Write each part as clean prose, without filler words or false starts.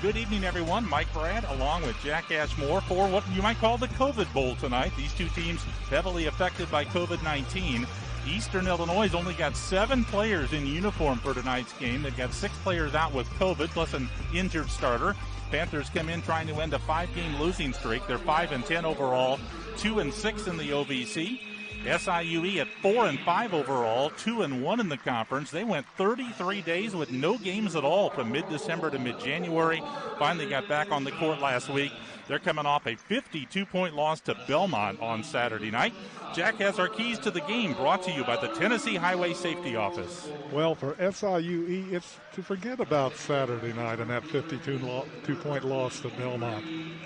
Good evening, everyone. Mike Brad along with Jack Ashmore for what you might call the COVID Bowl tonight. These two teams heavily affected by COVID-19. Eastern Illinois only got 7 players in uniform for tonight's game. They've got 6 players out with COVID, plus an injured starter. Panthers come in trying to end a 5-game losing streak. They're 5-10 overall, 2-6 in the OVC. SIUE at 4-5 overall, 2-1 in the conference. They went 33 days with no games at all from mid-December to mid-January. Finally got back on the court last week. They're coming off a 52-point loss to Belmont on Saturday night. Jack has our keys to the game, brought to you by the Tennessee Highway Safety Office. Well, for SIUE, it's to forget about Saturday night and that 52-point loss to Belmont.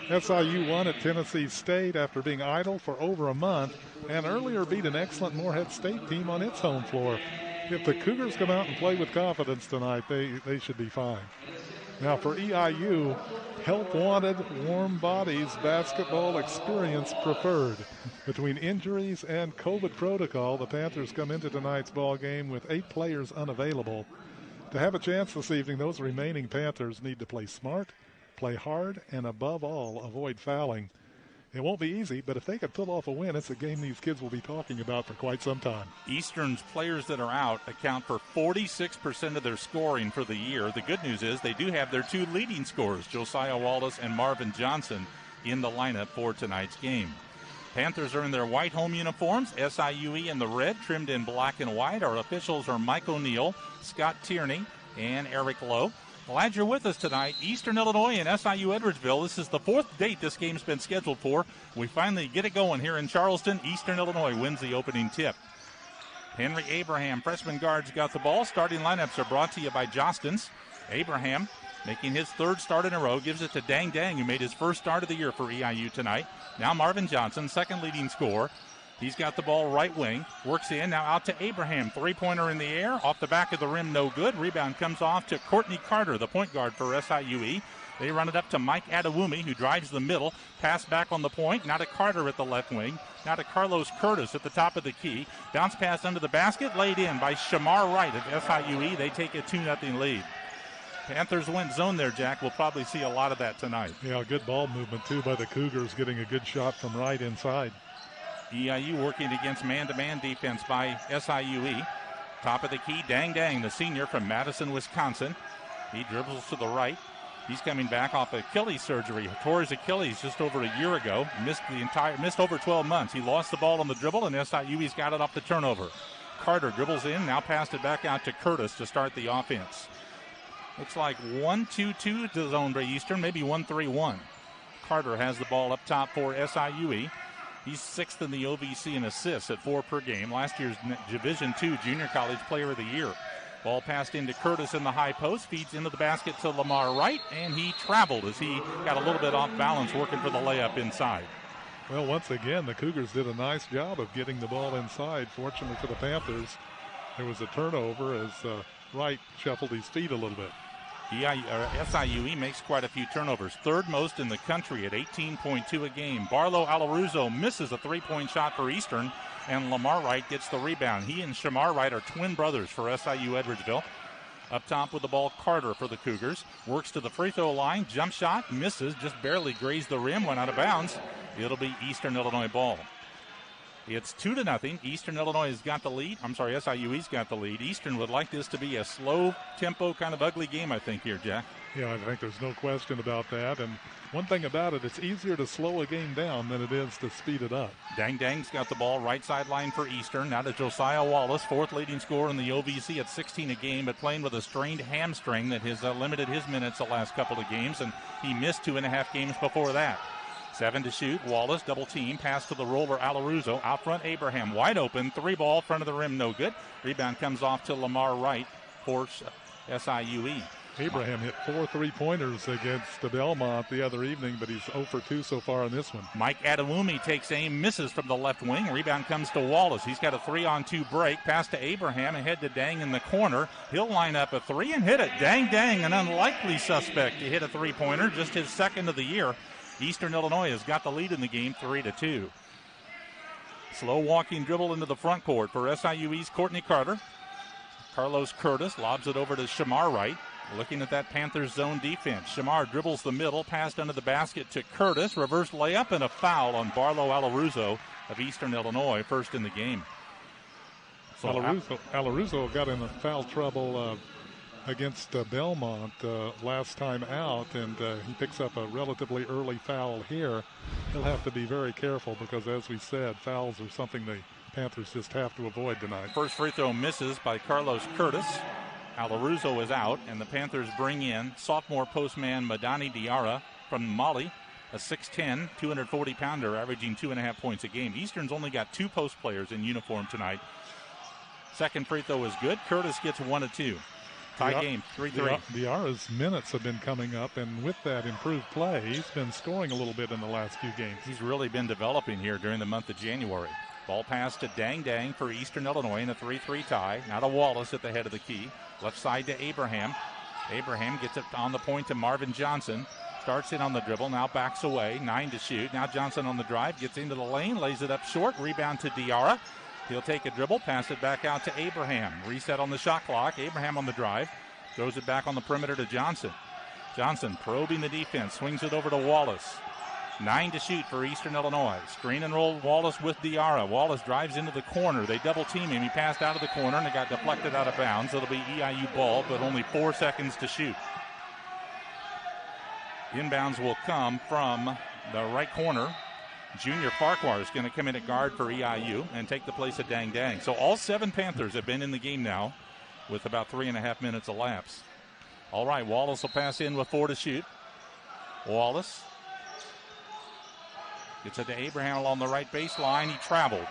SIU won at Tennessee State after being idle for over a month and earlier beat an excellent Morehead State team on its home floor. If the Cougars come out and play with confidence tonight, they should be fine. Now for EIU, help wanted, warm bodies, basketball experience preferred. Between injuries and COVID protocol, the Panthers come into tonight's ball game with 8 players unavailable. To have a chance this evening, those remaining Panthers need to play smart, play hard, and above all, avoid fouling. It won't be easy, but if they can pull off a win, it's a game these kids will be talking about for quite some time. Eastern's players that are out account for 46% of their scoring for the year. The good news is they do have their 2 leading scorers, Josiah Wallace and Marvin Johnson, in the lineup for tonight's game. Panthers are in their white home uniforms, SIUE in the red, trimmed in black and white. Our officials are Mike O'Neill, Scott Tierney, and Eric Lowe. Glad you're with us tonight. Eastern Illinois and SIU-Edwardsville. This is the 4th date this game's been scheduled for. We finally get it going here in Charleston. Eastern Illinois wins the opening tip. Henry Abraham, freshman guards, got the ball. Starting lineups are brought to you by Jostens. Abraham, making his 3rd start in a row, gives it to Dang Dang, who made his 1st start of the year for EIU tonight. Now Marvin Johnson, 2nd leading scorer. He's got the ball right wing, works in, now out to Abraham. 3-pointer in the air, off the back of the rim, no good. Rebound comes off to Courtney Carter, the point guard for SIUE. They run it up to Mike Adewumi, who drives the middle. Pass back on the point, now to Carter at the left wing. Now to Carlos Curtis at the top of the key. Bounce pass under the basket, laid in by Shamar Wright of SIUE. They take a 2-0 lead. Panthers went zone there, Jack. We'll probably see a lot of that tonight. Yeah, good ball movement, too, by the Cougars, getting a good shot from right inside. EIU working against man-to-man defense by SIUE. Top of the key, Dang Dang, the senior from Madison, Wisconsin. He dribbles to the right. He's coming back off Achilles surgery. Tore his Achilles just over a year ago. Missed over 12 months. He lost the ball on the dribble, and SIUE's got it off the turnover. Carter dribbles in, now passed it back out to Curtis to start the offense. Looks like 1-2-2 to zone by Eastern, maybe 1-3-1. Carter has the ball up top for SIUE. He's 6th in the OVC in assists at 4 per game. Last year's Division II Junior College Player of the Year. Ball passed into Curtis in the high post, feeds into the basket to Lamar Wright, and he traveled as he got a little bit off balance working for the layup inside. Well, once again, the Cougars did a nice job of getting the ball inside. Fortunately for the Panthers, there was a turnover as Wright shuffled his feet a little bit. SIUE makes quite a few turnovers, 3rd most in the country at 18.2 a game. Barlow Alaruzo misses a 3-point shot for Eastern, and Lamar Wright gets the rebound. He and Shamar Wright are twin brothers for SIU-Edwardsville. Up top with the ball, Carter for the Cougars. Works to the free throw line, jump shot, misses, just barely grazed the rim, went out of bounds. It'll be Eastern Illinois ball. It's 2-0. Eastern Illinois has got the lead. SIUE's got the lead. Eastern would like this to be a slow tempo, kind of ugly game, I think, here, Jack. Yeah, I think there's no question about that. And one thing about it, it's easier to slow a game down than it is to speed it up. Dang Dang's got the ball right sideline for Eastern. Now to Josiah Wallace, 4th leading scorer in the OVC at 16 a game, but playing with a strained hamstring that has limited his minutes the last couple of games, and he missed 2.5 games before that. 7 to shoot. Wallace double team. Pass to the roller Alaruzo. Out front Abraham. Wide open. 3-ball. Front of the rim. No good. Rebound comes off to Lamar Wright for SIUE. Abraham hit 4 3-pointers against the Belmont the other evening, but he's 0 for 2 so far in this one. Mike Adewumi takes aim. Misses from the left wing. Rebound comes to Wallace. He's got a 3-on-2 break. Pass to Abraham. Ahead to Dang in the corner. He'll line up a 3 and hit it. Dang, an unlikely suspect to hit a 3-pointer. Just his 2nd of the year. Eastern Illinois has got the lead in the game, 3-2. Slow walking dribble into the front court for SIUE's Courtney Carter. Carlos Curtis lobs it over to Shamar Wright. Looking at that Panthers zone defense. Shamar dribbles the middle, passed under the basket to Curtis. Reverse layup and a foul on Barlow Alaruso of Eastern Illinois, first in the game. So Alaruso got in foul trouble against Belmont last time out, and he picks up a relatively early foul here. He'll have to be very careful because, as we said, fouls are something the Panthers just have to avoid tonight. First free throw misses by Carlos Curtis. Alaruso is out, and the Panthers bring in sophomore postman Madani Diarra from Mali, a 6'10", 240-pounder, averaging 2.5 points a game. Eastern's only got 2 post players in uniform tonight. Second free throw is good. Curtis gets 1 of 2. Tie game, 3-3. Diarra's minutes have been coming up, and with that improved play, he's been scoring a little bit in the last few games. He's really been developing here during the month of January. Ball pass to Dang for Eastern Illinois in a 3-3 tie. Now to Wallace at the head of the key. Left side to Abraham. Abraham gets it on the point to Marvin Johnson. Starts in on the dribble, now backs away. 9 to shoot. Now Johnson on the drive, gets into the lane, lays it up short. Rebound to Diarra. He'll take a dribble, pass it back out to Abraham. Reset on the shot clock. Abraham on the drive. Throws it back on the perimeter to Johnson. Johnson probing the defense, swings it over to Wallace. 9 to shoot for Eastern Illinois. Screen and roll Wallace with Diarra. Wallace drives into the corner. They double team him. He passed out of the corner and it got deflected out of bounds. It'll be EIU ball, but only 4 seconds to shoot. Inbounds will come from the right corner. Junior Farquhar is going to come in at guard for EIU and take the place of Dang. So all 7 Panthers have been in the game now with about 3.5 minutes elapsed. All right, Wallace will pass in with 4 to shoot. Wallace gets it to Abraham along the right baseline. He traveled.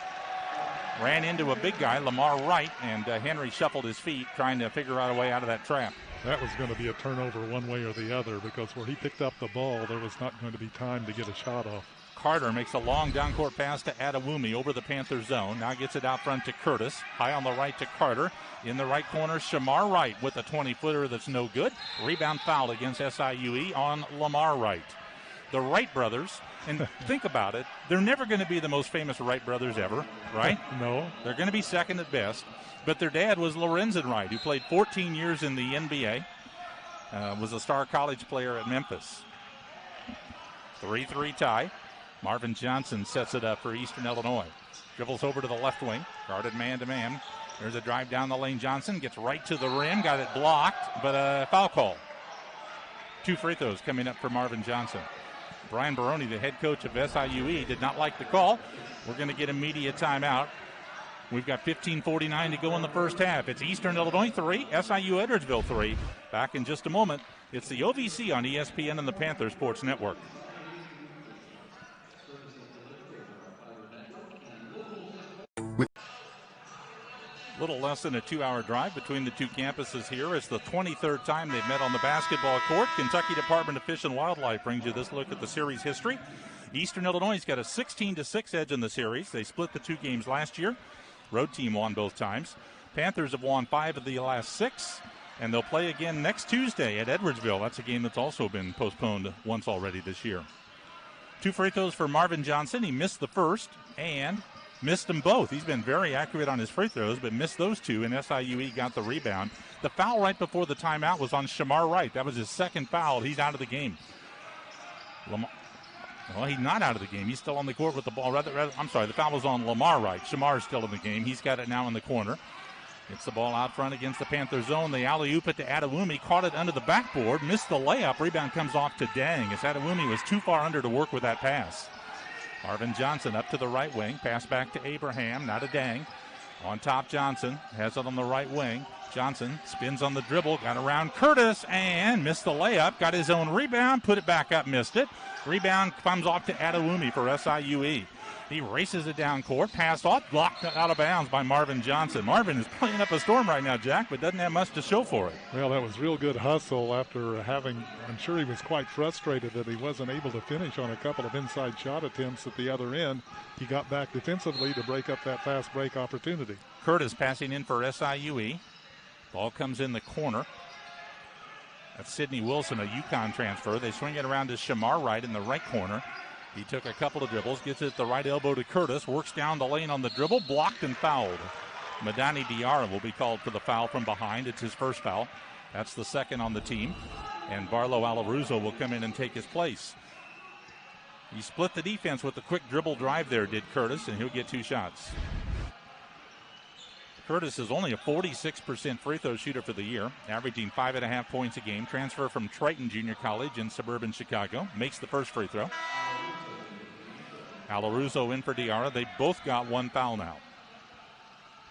Ran into a big guy, Lamar Wright, and Henry shuffled his feet trying to figure out a way out of that trap. That was going to be a turnover one way or the other because where he picked up the ball, there was not going to be time to get a shot off. Carter makes a long down-court pass to Adewumi over the Panther zone. Now gets it out front to Curtis. High on the right to Carter. In the right corner, Shamar Wright with a 20-footer that's no good. Rebound foul against SIUE on Lamar Wright. The Wright brothers, and think about it, they're never going to be the most famous Wright brothers ever, right? No. They're going to be second at best. But their dad was Lorenzen Wright, who played 14 years in the NBA, was a star college player at Memphis. 3-3 tie. Marvin Johnson sets it up for Eastern Illinois. Dribbles over to the left wing, guarded man-to-man. There's a drive down the lane. Johnson gets right to the rim, got it blocked, but a foul call. 2 free throws coming up for Marvin Johnson. Brian Baroni, the head coach of SIUE, did not like the call. We're going to get a media timeout. We've got 15:49 to go in the first half. It's Eastern Illinois 3, SIU-Edwardsville 3. Back in just a moment. It's the OVC on ESPN and the Panther Sports Network. Little less than a 2-hour drive between the 2 campuses here. It's the 23rd time they've met on the basketball court. Kentucky Department of Fish and Wildlife brings you this look at the series history. Eastern Illinois got a 16-6 edge in the series. They split the 2 games last year. Road team won both times. Panthers have won 5 of the last 6, and they'll play again next Tuesday at Edwardsville. That's a game that's also been postponed once already this year. 2 free throws for Marvin Johnson. He missed the first and missed them both. He's been very accurate on his free throws, but missed those 2, and SIUE got the rebound. The foul right before the timeout was on Shamar Wright. That was his second foul. He's out of the game. Well, he's not out of the game. He's still on the court with the ball. I'm sorry, the foul was on Lamar Wright. Shamar's still in the game. He's got it now in the corner. Gets the ball out front against the Panther zone. They alley-oop it to Adewumi. Caught it under the backboard. Missed the layup. Rebound comes off to Dang as Adewumi was too far under to work with that pass. Marvin Johnson up to the right wing. Pass back to Abraham. Now to Dang. On top, Johnson. Has it on the right wing. Johnson spins on the dribble. Got around Curtis and missed the layup. Got his own rebound. Put it back up. Missed it. Rebound comes off to Adewumi for SIUE. He races it down court. Pass off. Blocked out of bounds by Marvin Johnson. Marvin is playing up a storm right now, Jack, but doesn't have much to show for it. Well, that was real good hustle after having, I'm sure he was quite frustrated that he wasn't able to finish on a couple of inside shot attempts at the other end. He got back defensively to break up that fast break opportunity. Curtis passing in for SIUE. Ball comes in the corner. That's Sidney Wilson, a UConn transfer. They swing it around to Shamar Wright in the right corner. He took a couple of dribbles, gets it at the right elbow to Curtis, works down the lane on the dribble, blocked and fouled. Madani Diarra will be called for the foul from behind. It's his first foul. That's the second on the team. And Barlow Alaruzo will come in and take his place. He split the defense with a quick dribble drive there, did Curtis, and he'll get 2 shots. Curtis is only a 46% free throw shooter for the year, averaging 5.5 points a game. Transfer from Triton Junior College in suburban Chicago. Makes the first free throw. Alaruzo in for Diarra. They both got 1 foul now.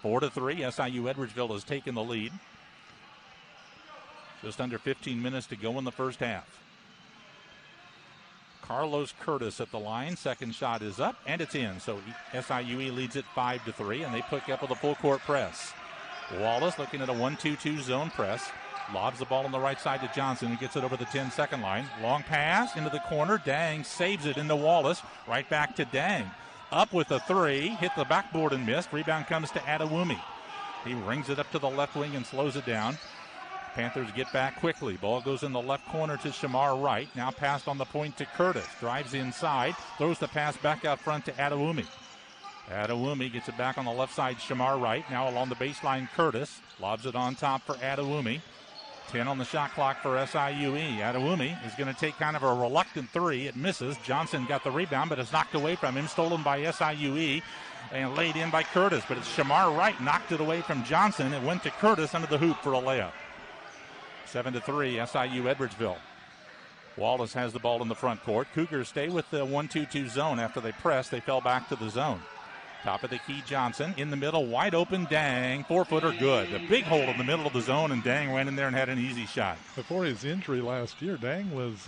4-3. SIU Edwardsville has taken the lead. Just under 15 minutes to go in the first half. Carlos Curtis at the line. Second shot is up, and it's in. So SIUE leads it 5-3, and they pick up with a full court press. Wallace looking at a 1-2-2 zone press. Lobs the ball on the right side to Johnson, who gets it over the 10-second line. Long pass into the corner. Dang saves it into Wallace. Right back to Dang. Up with a 3. Hit the backboard and missed. Rebound comes to Adewumi. He rings it up to the left wing and slows it down. Panthers get back quickly. Ball goes in the left corner to Shamar Wright. Now passed on the point to Curtis. Drives inside. Throws the pass back out front to Adewumi. Adewumi gets it back on the left side. Shamar Wright. Now along the baseline, Curtis. Lobs it on top for Adewumi. 10 on the shot clock for SIUE. Adewumi is going to take kind of a reluctant 3. It misses. Johnson got the rebound, but it's knocked away from him. Stolen by SIUE and laid in by Curtis. But it's Shamar Wright knocked it away from Johnson. It went to Curtis under the hoop for a layup. 7-3, SIU Edwardsville. Wallace has the ball in the front court. Cougars stay with the 1-2-2 zone. After they press, they fell back to the zone. Top of the key, Johnson. In the middle, wide open, Dang. 4-footer, good. A big hole in the middle of the zone, and Dang ran in there and had an easy shot. Before his injury last year, Dang was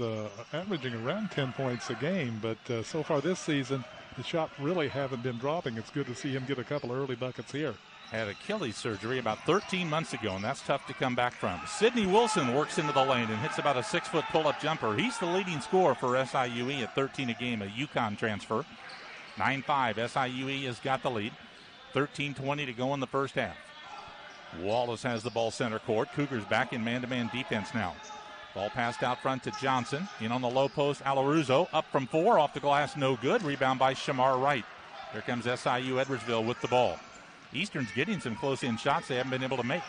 averaging around 10 points a game, but so far this season, the shots really haven't been dropping. It's good to see him get a couple early buckets here. Had Achilles surgery about 13 months ago, and that's tough to come back from. Sidney Wilson works into the lane and hits about a 6-foot pull-up jumper. He's the leading scorer for SIUE at 13 a game, a UConn transfer. 9-5, SIUE has got the lead. 13:20 to go in the first half. Wallace has the ball center court. Cougars back in man-to-man defense now. Ball passed out front to Johnson. In on the low post, Alaruzo. Up from 4, off the glass, no good. Rebound by Shamar Wright. Here comes SIU Edwardsville with the ball. Eastern's getting some close-in shots they haven't been able to make.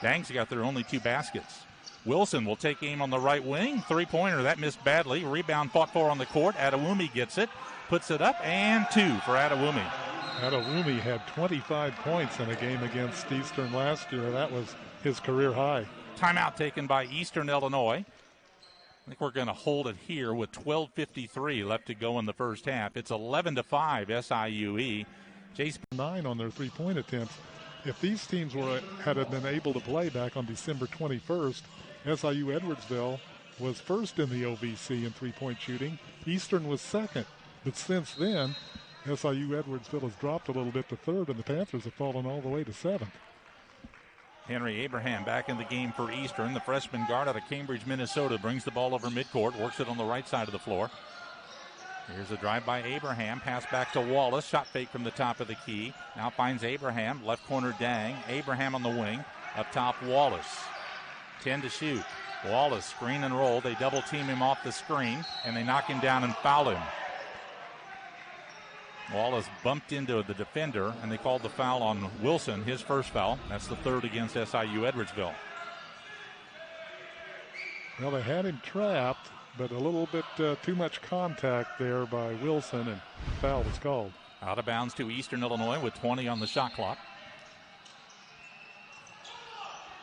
Dang's got their only 2 baskets. Wilson will take aim on the right wing. 3-pointer, that missed badly. Rebound fought for on the court. Adewumi gets it, puts it up, and 2 for Adewumi. Adewumi had 25 points in a game against Eastern last year. That was his career high. Timeout taken by Eastern Illinois. I think we're going to hold it here with 12:53 left to go in the first half. It's 11-5 SIUE. Jason 9 on their 3-point attempts. If these teams had been able to play back on December 21st, SIU Edwardsville was first in the OVC in 3-point shooting. Eastern was second. But since then, SIU Edwardsville has dropped a little bit to 3rd, and the Panthers have fallen all the way to 7th. Henry Abraham back in the game for Eastern. The freshman guard out of Cambridge, Minnesota, brings the ball over midcourt, works it on the right side of the floor. Here's a drive by Abraham. Pass back to Wallace. Shot fake from the top of the key. Now finds Abraham. Left corner, Dang. Abraham on the wing. Up top, Wallace. 10 to shoot. Wallace, screen and roll. They double team him off the screen, and they knock him down and foul him. Wallace bumped into the defender, and they called the foul on Wilson, his first foul. That's the 3rd against SIU Edwardsville. Well, they had him trapped, but a little bit too much contact there by Wilson, and foul was called. Out of bounds to Eastern Illinois with 20 on the shot clock.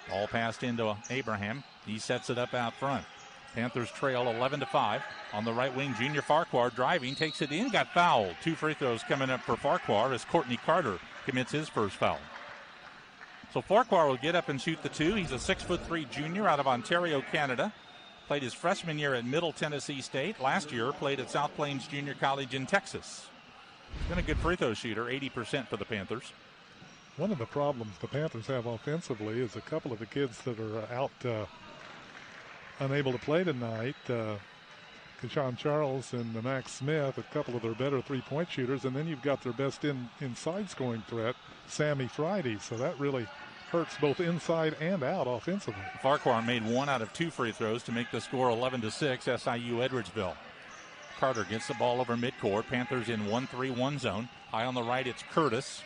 Ball passed into Abraham. He sets it up out front. Panthers trail 11-5. On the right wing, Junior Farquhar driving, takes it in, got fouled. 2 free throws coming up for Farquhar as Courtney Carter commits his first foul. So Farquhar will get up and shoot the 2. He's a 6'3" junior out of Ontario, Canada. Played his freshman year at Middle Tennessee State. Last year played at South Plains Junior College in Texas. He's been a good free throw shooter, 80% for the Panthers. One of the problems the Panthers have offensively is a couple of the kids that are out unable to play tonight. Keshawn Charles and Max Smith, a couple of their better 3-point shooters, and then you've got their best inside scoring threat, Sammy Friday. So that really hurts both inside and out offensively. Farquhar made 1 out of 2 free throws to make the score 11-6, SIU Edwardsville. Carter gets the ball over midcourt. Panthers in 1-3-1 zone. High on the right, it's Curtis.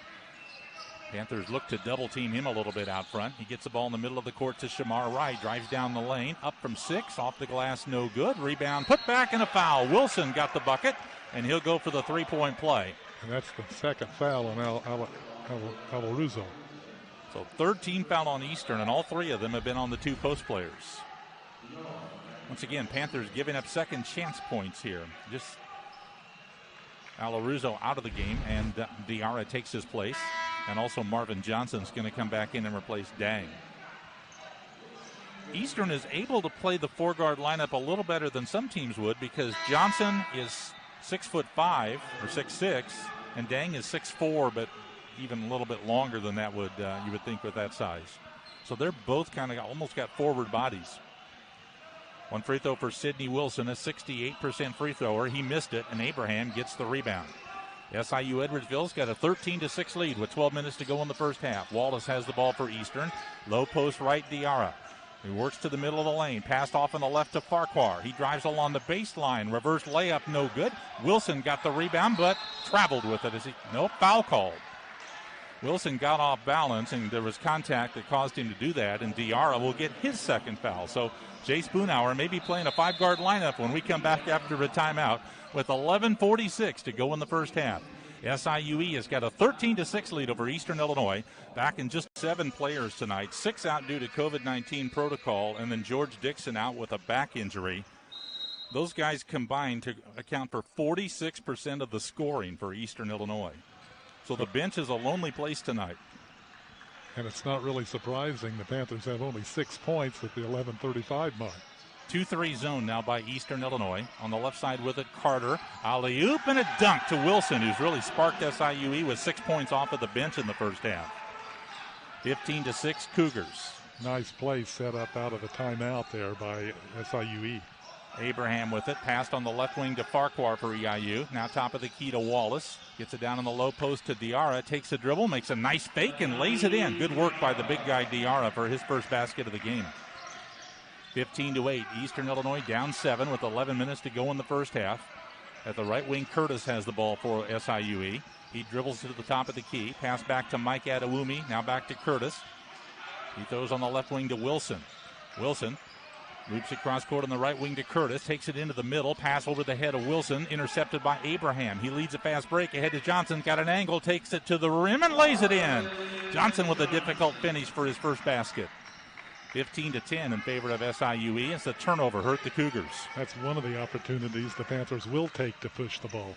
Panthers look to double team him a little bit out front. He gets the ball in the middle of the court to Shamar Wright. Drives down the lane. Up from 6. Off the glass, no good. Rebound, put back, and a foul. Wilson got the bucket, and he'll go for the three-point play. And that's the second foul on Alaruzo. So third team foul on Eastern, and all three of them have been on the two post players. Once again, Panthers giving up second chance points here. Just Alaruzo out of the game, and Diarra takes his place. And also Marvin Johnson's going to come back in and replace Dang. Eastern is able to play the four-guard lineup a little better than some teams would because Johnson is 6'5" or 6'6", and Dang is 6'4", but even a little bit longer than that would you would think with that size. So they're both kind of almost got forward bodies. One free throw for Sidney Wilson, a 68% free thrower. He missed it, and Abraham gets the rebound. SIU Edwardsville's got a 13-6 lead with 12 minutes to go in the first half. Wallace has the ball for Eastern. Low post right, Diarra. He works to the middle of the lane. Passed off on the left to Farquhar. He drives along the baseline. Reverse layup, no good. Wilson got the rebound, but traveled with it. Foul called. Wilson got off balance, and there was contact that caused him to do that, and Diarra will get his second foul. So Jay Spoonhour may be playing a five-guard lineup when we come back after a timeout with 11:46 to go in the first half. SIUE has got a 13-6 lead over Eastern Illinois. Back in just 7 players tonight. 6 out due to COVID-19 protocol, and then George Dixon out with a back injury. Those guys combined to account for 46% of the scoring for Eastern Illinois. So the bench is a lonely place tonight. And it's not really surprising the Panthers have only 6 points at the 11:35 mark. 2-3 zone now by Eastern Illinois. On the left side with it, Carter. Alley-oop and a dunk to Wilson, who's really sparked SIUE with 6 points off of the bench in the first half. 15-6 Cougars. Nice play set up out of the timeout there by SIUE. Abraham with it, passed on the left wing to Farquhar for EIU. Now top of the key to Wallace. Gets it down on the low post to Diarra. Takes a dribble, makes a nice fake, and lays it in. Good work by the big guy Diarra for his first basket of the game. 15-8. Eastern Illinois down 7 with 11 minutes to go in the first half. At the right wing, Curtis has the ball for SIUE. He dribbles to the top of the key. Pass back to Mike Adewumi. Now back to Curtis. He throws on the left wing to Wilson. Wilson loops across court on the right wing to Curtis. Takes it into the middle. Pass over the head of Wilson. Intercepted by Abraham. He leads a fast break ahead to Johnson. Got an angle. Takes it to the rim and lays it in. Johnson with a difficult finish for his first basket. 15-10 in favor of SIUE. It's a turnover, hurt the Cougars. That's one of the opportunities the Panthers will take to push the ball.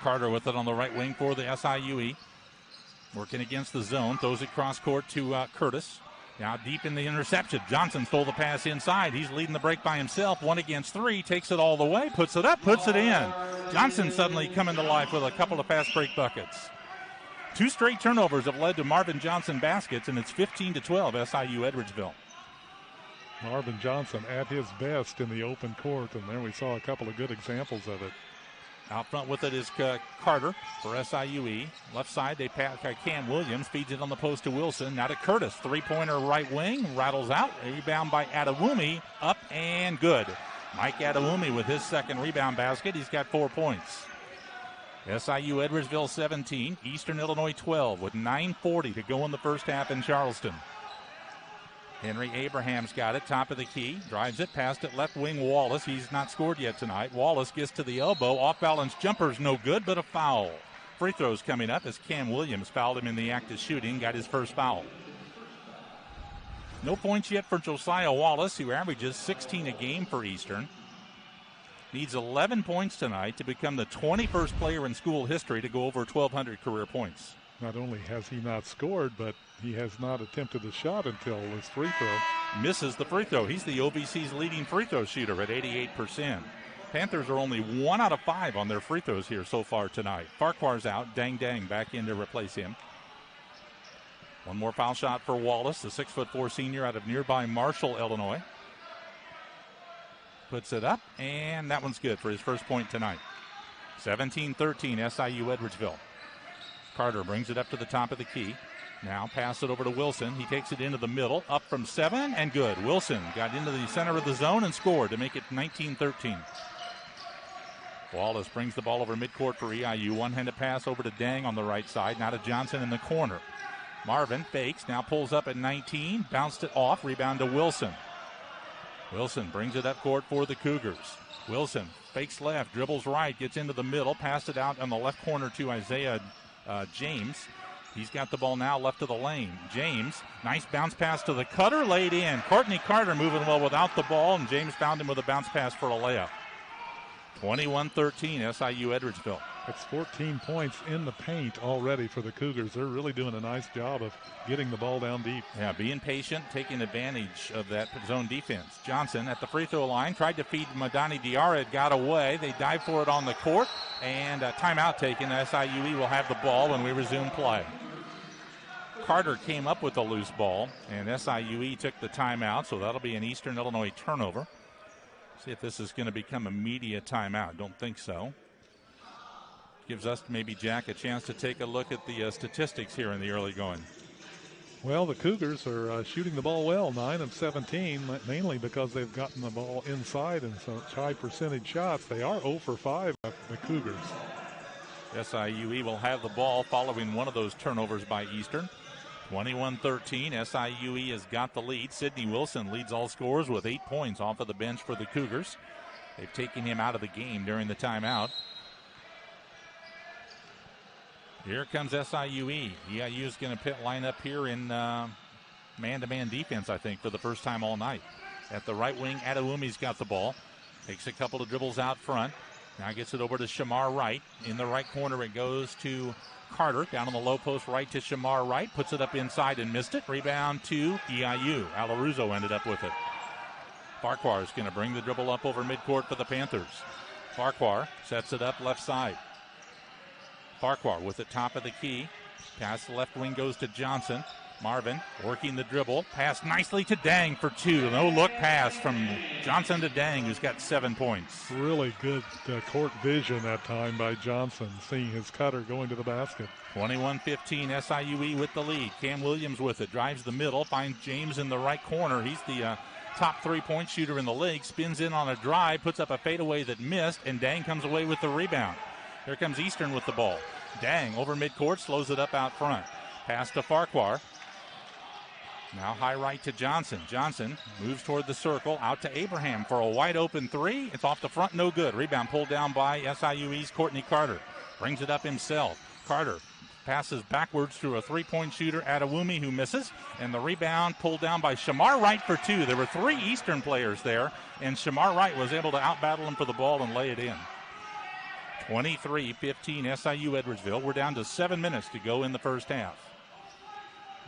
Carter with it on the right wing for the SIUE. Working against the zone. Throws it cross court to Curtis. Now deep in the interception. Johnson stole the pass inside. He's leading the break by himself. 1 against 3. Takes it all the way. Puts it up. Puts it in. Johnson suddenly coming to life with a couple of fast break buckets. 2 straight turnovers have led to Marvin Johnson baskets, and it's 15-12 SIU Edwardsville. Marvin Johnson at his best in the open court, and there we saw a couple of good examples of it. Out front with it is Carter for SIUE. Left side, they pass Cam Williams, feeds it on the post to Wilson. Now to Curtis, three-pointer right wing, rattles out. Rebound by Adewumi, up and good. Mike Adewumi with his second rebound basket. He's got 4 points. SIU Edwardsville 17, Eastern Illinois 12 with 9:40 to go in the first half in Charleston. Henry Abraham's got it, top of the key, drives it, past it, left wing Wallace. He's not scored yet tonight. Wallace gets to the elbow, off-balance jumper's no good, but a foul. Free throws coming up as Cam Williams fouled him in the act of shooting, got his first foul. No points yet for Josiah Wallace, who averages 16 a game for Eastern. Needs 11 points tonight to become the 21st player in school history to go over 1,200 career points. Not only has he not scored, but he has not attempted a shot until his free throw. Misses the free throw. He's the OVC's leading free throw shooter at 88%. Panthers are only 1 out of 5 on their free throws here so far tonight. Farquhar's out. Dang back in to replace him. One more foul shot for Wallace, the 6'4" senior out of nearby Marshall, Illinois. Puts it up, and that one's good for his first point tonight. 17-13 SIU Edwardsville. Carter brings it up to the top of the key. Now pass it over to Wilson. He takes it into the middle, up from 7, and good. Wilson got into the center of the zone and scored to make it 19-13. Wallace brings the ball over midcourt for EIU. One-handed pass over to Dang on the right side. Now to Johnson in the corner. Marvin fakes, now pulls up at 19, bounced it off, rebound to Wilson. Wilson brings it up court for the Cougars. Wilson fakes left, dribbles right, gets into the middle, passed it out on the left corner to Isaiah James. He's got the ball now left of the lane. James, nice bounce pass to the cutter, laid in. Courtney Carter moving well without the ball, and James found him with a bounce pass for a layup. 21-13, SIU Edwardsville. It's 14 points in the paint already for the Cougars. They're really doing a nice job of getting the ball down deep. Yeah, being patient, taking advantage of that zone defense. Johnson at the free throw line tried to feed Madani Diarra. It got away. They dive for it on the court, and a timeout taken. SIUE will have the ball when we resume play. Carter came up with a loose ball, and SIUE took the timeout, so that'll be an Eastern Illinois turnover. See if this is going to become a media timeout. Don't think so. Gives us, maybe, Jack, a chance to take a look at the statistics here in the early going. Well, the Cougars are shooting the ball well, 9 of 17, mainly because they've gotten the ball inside and such high percentage shots. They are 0 for 5, the Cougars. SIUE will have the ball following one of those turnovers by Eastern. 21-13, SIUE has got the lead. Sidney Wilson leads all scorers with 8 points off of the bench for the Cougars. They've taken him out of the game during the timeout. Here comes SIUE. EIU is going to line up here in man-to-man defense, I think, for the first time all night. At the right wing, Adewumi's got the ball. Takes a couple of dribbles out front. Now gets it over to Shamar Wright. In the right corner, it goes to Carter. Down on the low post right to Shamar Wright. Puts it up inside and missed it. Rebound to EIU. Alaruzo ended up with it. Farquhar is going to bring the dribble up over midcourt for the Panthers. Farquhar sets it up left side. Farquhar with the top of the key. Pass the left wing goes to Johnson. Marvin working the dribble. Pass nicely to Dang for 2. No look pass from Johnson to Dang, who's got 7 points. Really good court vision that time by Johnson, seeing his cutter going to the basket. 21-15, SIUE with the lead. Cam Williams with it. Drives the middle. Finds James in the right corner. He's the top 3-point shooter in the league. Spins in on a drive. Puts up a fadeaway that missed, and Dang comes away with the rebound. Here comes Eastern with the ball. Dang over midcourt, slows it up out front. Pass to Farquhar. Now high right to Johnson. Johnson moves toward the circle, out to Abraham for a wide open 3. It's off the front, no good. Rebound pulled down by SIUE's Courtney Carter. Brings it up himself. Carter passes backwards to a 3-point shooter, Adewumi, who misses. And the rebound pulled down by Shamar Wright for 2. There were 3 Eastern players there, and Shamar Wright was able to outbattle him for the ball and lay it in. 23-15 SIU Edwardsville. We're down to 7 minutes to go in the first half.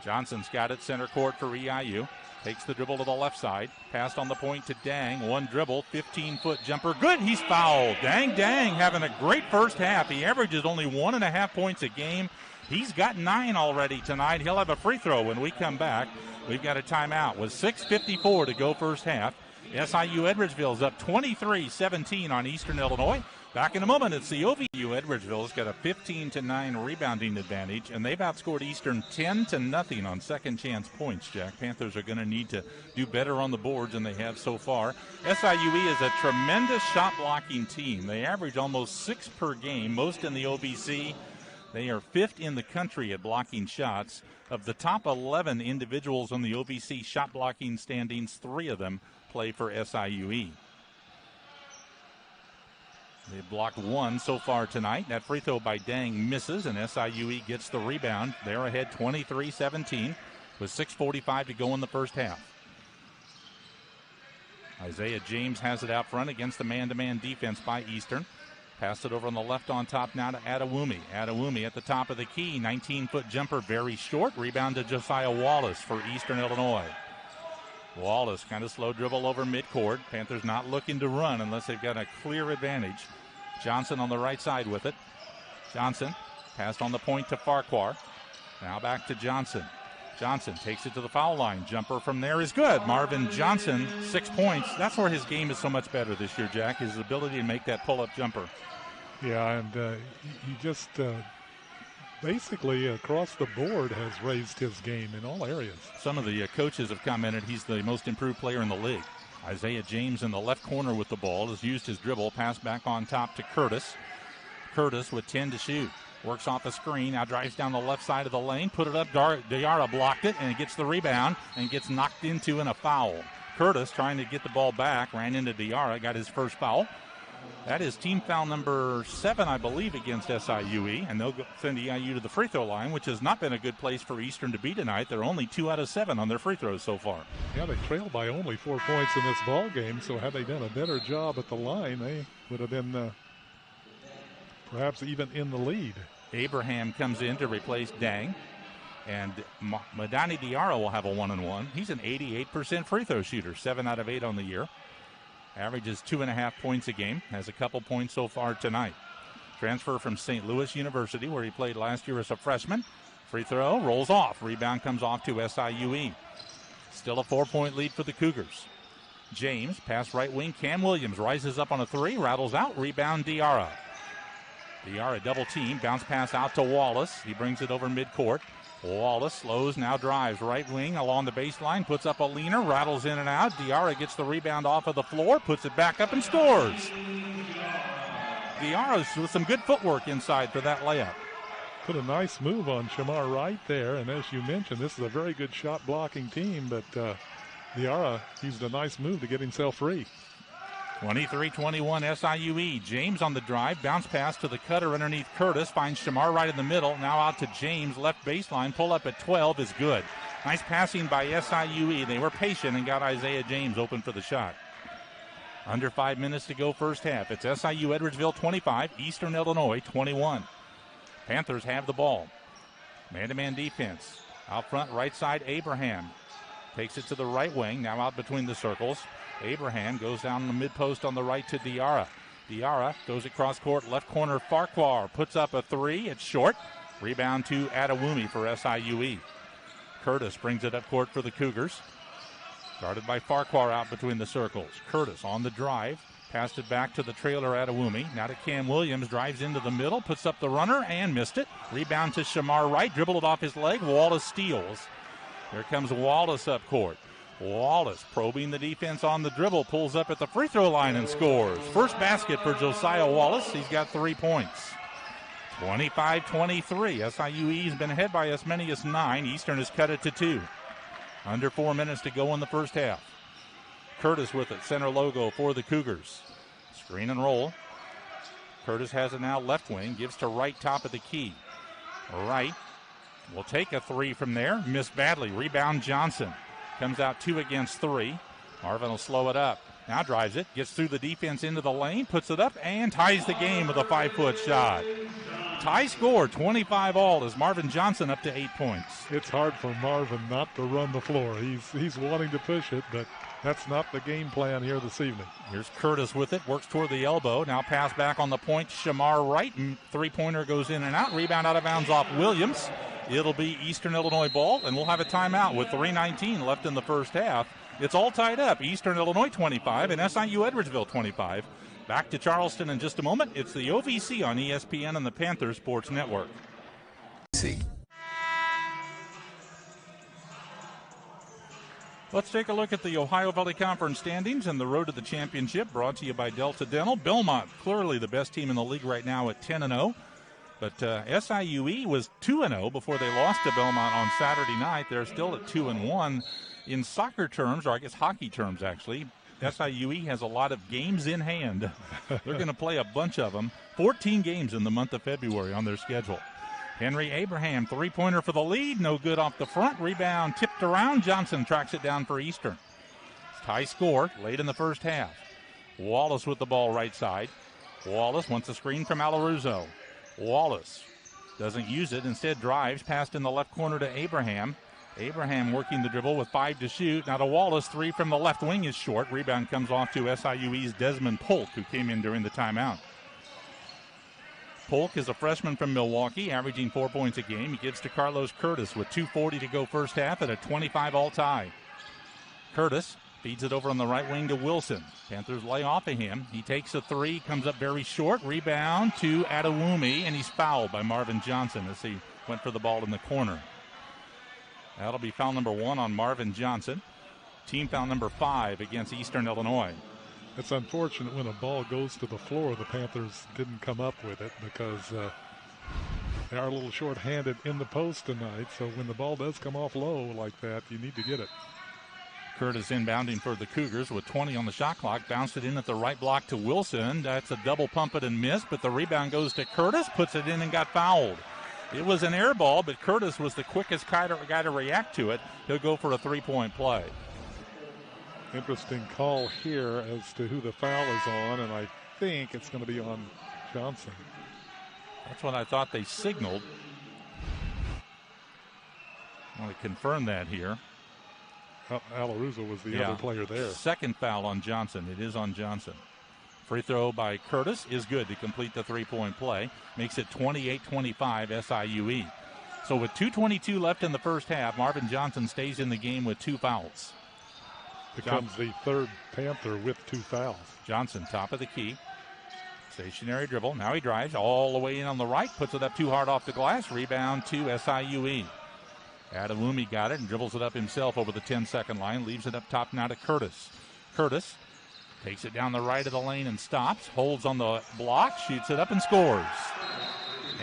Johnson's got it center court for EIU. Takes the dribble to the left side. Passed on the point to Dang. One dribble, 15-foot jumper. Good, he's fouled. Dang having a great first half. He averages only 1.5 points a game. He's got 9 already tonight. He'll have a free throw when we come back. We've got a timeout with 6:54 to go first half. SIU Edwardsville's up 23-17 on Eastern Illinois. Back in a moment, it's the OVU. Edwardsville's got a 15-9 rebounding advantage, and they've outscored Eastern 10-0 on second chance points, Jack. Panthers are going to need to do better on the boards than they have so far. SIUE is a tremendous shot blocking team. They average almost 6 per game, most in the OVC. They are 5th in the country at blocking shots. Of the top 11 individuals on the OVC shot blocking standings, 3 of them play for SIUE. They've blocked 1 so far tonight. That free throw by Dang misses, and SIUE gets the rebound. They're ahead 23-17 with 6:45 to go in the first half. Isaiah James has it out front against the man-to-man defense by Eastern. Passed it over on the left on top now to Adewumi. Adewumi at the top of the key. 19-foot jumper, very short. Rebound to Josiah Wallace for Eastern Illinois. Wallace kind of slow dribble over midcourt. Panthers not looking to run unless they've got a clear advantage. Johnson on the right side with it. Johnson passed on the point to Farquhar. Now back to Johnson. Johnson takes it to the foul line. Jumper from there is good. Marvin Johnson, 6 points. That's where his game is so much better this year, Jack, his ability to make that pull-up jumper. Yeah, and he just basically across the board has raised his game in all areas. Some of the coaches have commented he's the most improved player in the league. Isaiah James in the left corner with the ball has used his dribble, pass back on top to Curtis. Curtis with 10 to shoot. Works off a screen, now drives down the left side of the lane, put it up, Diarra blocked it, and gets the rebound and gets knocked into in a foul. Curtis trying to get the ball back, ran into Diarra, got his first foul. That is team foul number 7, I believe, against SIUE, and they'll send EIU to the free throw line, which has not been a good place for Eastern to be tonight. They're only 2 out of 7 on their free throws so far. Yeah, they trailed by only 4 points in this ball game, so had they done a better job at the line, they would have been perhaps even in the lead. Abraham comes in to replace Dang, and Madani Diarra will have a 1-and-1. He's an 88% free throw shooter, 7 out of 8 on the year. Averages 2.5 points a game, has a couple points so far tonight. Transfer from St. Louis University, where he played last year as a freshman. Free throw, rolls off. Rebound comes off to SIUE. Still a 4-point lead for the Cougars. James, pass right wing. Cam Williams rises up on a 3, rattles out. Rebound, Diarra. Diarra double team, bounce pass out to Wallace. He brings it over midcourt. Wallace slows, now drives. Right wing along the baseline, puts up a leaner, rattles in and out. Diarra gets the rebound off of the floor, puts it back up and scores. Diarra with some good footwork inside for that layup. Put a nice move on Shamar Wright there, and as you mentioned, this is a very good shot blocking team, but Diarra used a nice move to get himself free. 23-21 SIUE. James on the drive. Bounce pass to the cutter underneath Curtis. Finds Shamar right in the middle. Now out to James. Left baseline. Pull up at 12 is good. Nice passing by SIUE. They were patient and got Isaiah James open for the shot. Under 5 minutes to go first half. It's SIU Edwardsville 25. Eastern Illinois 21. Panthers have the ball. Man-to-man defense. Out front right side Abraham. Takes it to the right wing. Now out between the circles. Abraham goes down the mid-post on the right to Diarra. Diarra goes across court, left corner Farquhar. Puts up a 3. It's short. Rebound to Adewumi for SIUE. Curtis brings it up court for the Cougars. Guarded by Farquhar out between the circles. Curtis on the drive. Passed it back to the trailer Adewumi. Now to Cam Williams. Drives into the middle. Puts up the runner and missed it. Rebound to Shamar Wright. Dribbled it off his leg. Wallace steals. Here comes Wallace up court. Wallace probing the defense on the dribble, pulls up at the free throw line and scores. First basket for Josiah Wallace. He's got 3 points. 25-23. SIUE's been ahead by as many as 9. Eastern has cut it to 2. Under 4 minutes to go in the first half. Curtis with it, center logo for the Cougars. Screen and roll. Curtis has it now left wing, gives to Wright top of the key. Wright will take a 3 from there, missed badly. Rebound Johnson. Comes out 2 against 3. Marvin will slow it up. Now drives it, gets through the defense into the lane, puts it up, and ties the game with a 5-foot shot. Tie score, 25 all, as Marvin Johnson up to 8 points. It's hard for Marvin not to run the floor. He's wanting to push it, but that's not the game plan here this evening. Here's Curtis with it, works toward the elbow. Now pass back on the point, Shamar Wright. 3-pointer goes in and out. Rebound out of bounds off Williams. It'll be Eastern Illinois ball, and we'll have a timeout with 3:19 left in the first half. It's all tied up. Eastern Illinois 25 and SIU Edwardsville 25. Back to Charleston in just a moment. It's the OVC on ESPN and the Panther Sports Network. Let's take a look at the Ohio Valley Conference standings and the road to the championship, brought to you by Delta Dental. Belmont, clearly the best team in the league right now at 10-0. But SIUE was 2-0 before they lost to Belmont on Saturday night. They're still at 2-1. In soccer terms, or I guess hockey terms actually, SIUE has a lot of games in hand. They're going to play a bunch of them. 14 games in the month of February on their schedule. Henry Abraham, 3-pointer for the lead. No good off the front. Rebound tipped around. Johnson tracks it down for Eastern. Tie score late in the first half. Wallace with the ball right side. Wallace wants a screen from Alaruzo. Wallace doesn't use it, instead drives, passed in the left corner to Abraham. Abraham working the dribble with 5 to shoot. Now to Wallace, 3 from the left wing is short. Rebound comes off to SIUE's Desmond Polk, who came in during the timeout. Polk is a freshman from Milwaukee, averaging 4 points a game. He gives to Carlos Curtis with 2:40 to go first half at a 25-all tie. Curtis feeds it over on the right wing to Wilson. Panthers lay off of him. He takes a 3, comes up very short. Rebound to Adewumi, and he's fouled by Marvin Johnson as he went for the ball in the corner. That'll be foul number 1 on Marvin Johnson. Team foul number 5 against Eastern Illinois. It's unfortunate when a ball goes to the floor, the Panthers didn't come up with it, because They are a little short-handed in the post tonight, so when the ball does come off low like that, you need to get it. Curtis inbounding for the Cougars with 20 on the shot clock. Bounced it in at the right block to Wilson. That's a double pump it and miss, but the rebound goes to Curtis, puts it in and got fouled. It was an air ball, but Curtis was the quickest guy to react to it. He'll go for a three-point play. Interesting call here as to who the foul is on, and I think it's going to be on Johnson. That's what I thought they signaled. I want to confirm that here. Alaruzo was the other player there. Second foul on Johnson. It is on Johnson. Free throw by Curtis is good to complete the three-point play. Makes it 28-25 SIUE. So with 2:22 left in the first half, Marvin Johnson stays in the game with 2 fouls. Becomes the third Panther with 2 fouls. Johnson, top of the key. Stationary dribble. Now he drives all the way in on the right. Puts it up too hard off the glass. Rebound to SIUE. Adewumi got it and dribbles it up himself over the 10-second line. Leaves it up top now to Curtis. Curtis takes it down the right of the lane and stops. Holds on the block. Shoots it up and scores.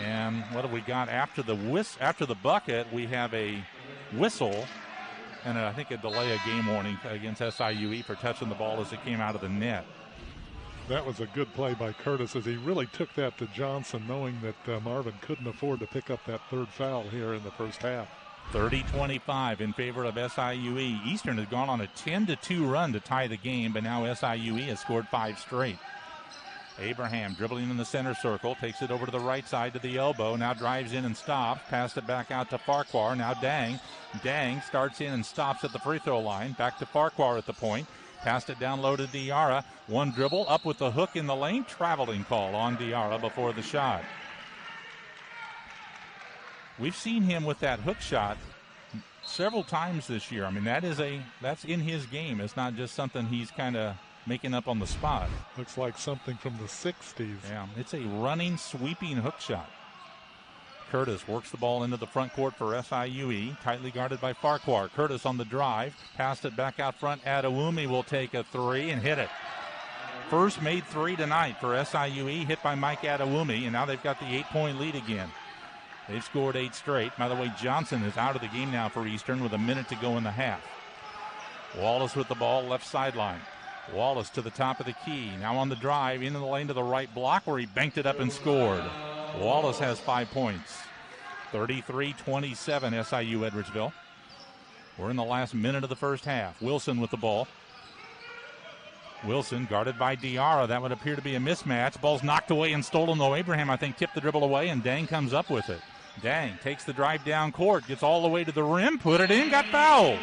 And what have we got after the bucket? We have a whistle and I think a delay of game warning against SIUE for touching the ball as it came out of the net. That was a good play by Curtis as he really took that to Johnson, knowing that Marvin couldn't afford to pick up that third foul here in the first half. 30-25 in favor of SIUE. Eastern has gone on a 10-2 run to tie the game, but now SIUE has scored 5 straight. Abraham dribbling in the center circle, takes it over to the right side to the elbow, now drives in and stops, passed it back out to Farquhar, now Dang. Dang starts in and stops at the free throw line, back to Farquhar at the point. Passed it down low to Diarra. One dribble, up with the hook in the lane. Traveling call on Diarra before the shot. We've seen him with that hook shot several times this year. I mean, that's in his game. It's not just something he's kind of making up on the spot. Looks like something from the 60s. Yeah, it's a running, sweeping hook shot. Curtis works the ball into the front court for SIUE, tightly guarded by Farquhar. Curtis on the drive, passed it back out front. Adewumi will take a 3 and hit it. First made 3 tonight for SIUE, hit by Mike Adewumi, and now they've got the 8-point lead again. They've scored 8 straight. By the way, Johnson is out of the game now for Eastern with a minute to go in the half. Wallace with the ball, left sideline. Wallace to the top of the key, now on the drive, into the lane to the right block where he banked it up and scored. Wallace has 5 points. 33-27 SIU Edwardsville. We're in the last minute of the first half. Wilson with the ball. Wilson guarded by Diarra. That would appear to be a mismatch. Ball's knocked away and stolen though. Abraham, I think, tipped the dribble away, and Dang comes up with it. Dang takes the drive down court, gets all the way to the rim, put it in, got fouled.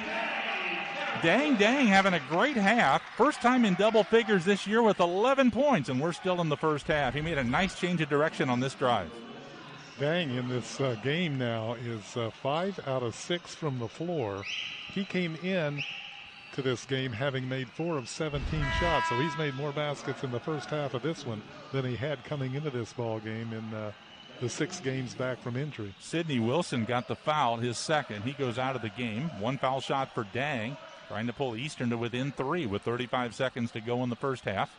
Dang having a great half. First time in double figures this year with 11 points, and we're still in the first half. He made a nice change of direction on this drive. Dang in this game now is 5 out of 6 from the floor. He came in to this game having made 4 of 17 shots, so he's made more baskets in the first half of this one than he had coming into this ball game in the 6 games back from injury. Sidney Wilson got the foul, his second. He goes out of the game. 1 foul shot for Dang, trying to pull Eastern to within 3 with 35 seconds to go in the first half.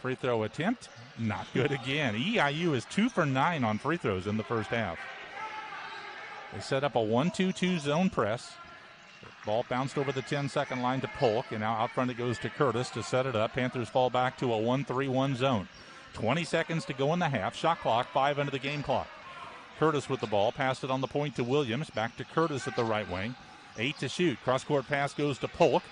Free throw attempt, not good again. EIU is 2 for 9 on free throws in the first half. They set up a 1-2-2 zone press. Ball bounced over the 10-second line to Polk, and now out front it goes to Curtis to set it up. Panthers fall back to a 1-3-1 zone. 20 seconds to go in the half. Shot clock, 5 under the game clock. Curtis with the ball, passed it on the point to Williams. Back to Curtis at the right wing. 8 to shoot. Cross-court pass goes to Polk.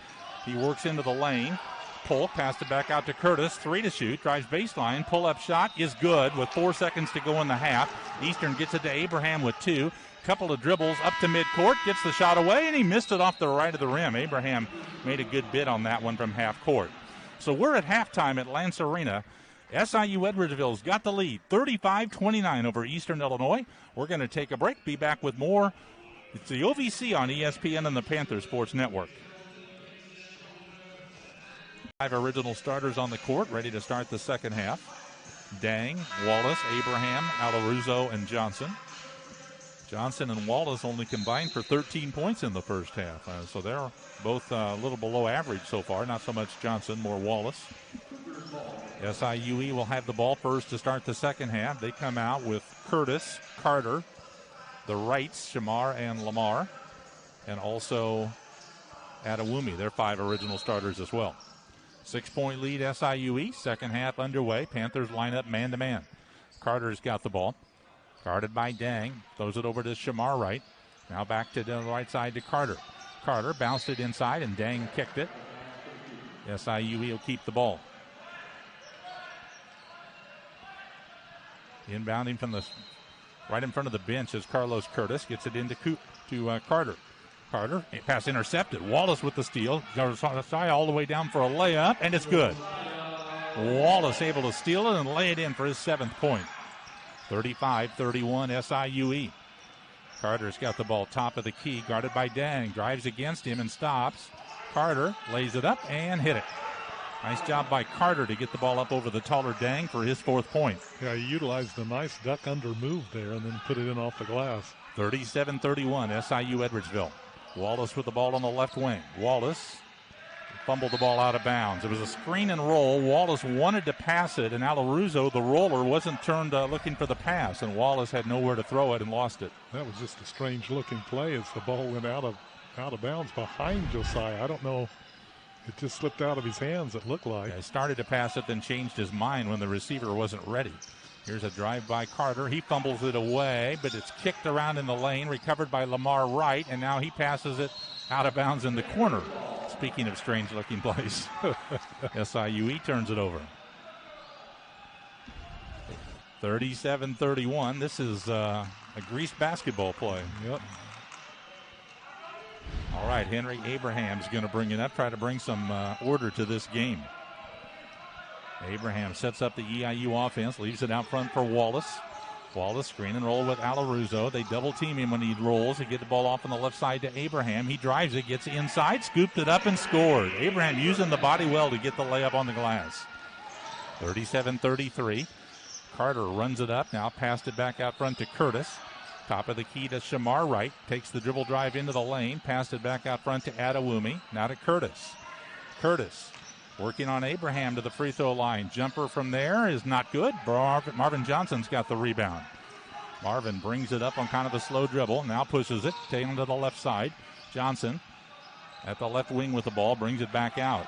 He works into the lane. Polk passed it back out to Curtis. 3 to shoot. Drives baseline. Pull-up shot is good with 4 seconds to go in the half. Eastern gets it to Abraham with 2. Couple of dribbles up to midcourt. Gets the shot away, and he missed it off the right of the rim. Abraham made a good bid on that one from half court. So we're at halftime at Lance Arena. SIU Edwardsville's got the lead, 35-29 over Eastern Illinois. We're going to take a break. Be back with more. It's the OVC on ESPN and the Panther Sports Network. 5 original starters on the court, ready to start the second half. Dang, Wallace, Abraham, Alaruzo, and Johnson. Johnson and Wallace only combined for 13 points in the first half. So they're both a little below average so far. Not so much Johnson, more Wallace. SIUE will have the ball first to start the second half. They come out with Curtis, Carter, the Wrights, Shamar and Lamar, and also Adewumi. They're 5 original starters as well. 6-point lead SIUE. Second half underway. Panthers line up man-to-man. Carter's got the ball. Guarded by Dang. Throws it over to Shamar Wright. Now back to the right side to Carter. Carter bounced it inside, and Dang kicked it. SIUE will keep the ball. Inbounding from the right in front of the bench is Carlos Curtis. Gets it into Carter. Carter, pass intercepted. Wallace with the steal. Goes all the way down for a layup, and it's good. Wallace able to steal it and lay it in for his 7th point. 35-31 SIUE. Carter's got the ball top of the key, guarded by Dang. Drives against him and stops. Carter lays it up and hit it. Nice job by Carter to get the ball up over the taller Dang for his 4th point. Yeah, he utilized a nice duck under move there and then put it in off the glass. 37-31 SIU Edwardsville. Wallace with the ball on the left wing. Wallace fumbled the ball out of bounds. It was a screen and roll. Wallace wanted to pass it, and Alaruzo, the roller, wasn't turned looking for the pass, and Wallace had nowhere to throw it and lost it. That was just a strange-looking play as the ball went out of bounds behind Josiah. I don't know. It just slipped out of his hands, it looked like. Yeah, he started to pass it, then changed his mind when the receiver wasn't ready. Here's a drive by Carter. He fumbles it away, but it's kicked around in the lane, recovered by Lamar Wright, and now he passes it out of bounds in the corner. Speaking of strange-looking plays, SIUE turns it over. 37-31. This is a grease basketball play. Yep. All right, Henry Abraham's going to bring it up, try to bring some order to this game. Abraham sets up the EIU offense, leaves it out front for Wallace. Wallace screen and roll with Alaruzo. They double team him when he rolls. They get the ball off on the left side to Abraham. He drives it, gets inside, scooped it up and scored. Abraham using the body well to get the layup on the glass. 37-33. Carter runs it up, now passed it back out front to Curtis. Top of the key to Shamar Wright. Takes the dribble drive into the lane. Passed it back out front to Adewumi. Now to Curtis. Curtis working on Abraham to the free throw line. Jumper from there is not good. Marvin Johnson's got the rebound. Marvin brings it up on kind of a slow dribble. Now pushes it. Taking to the left side. Johnson at the left wing with the ball. Brings it back out.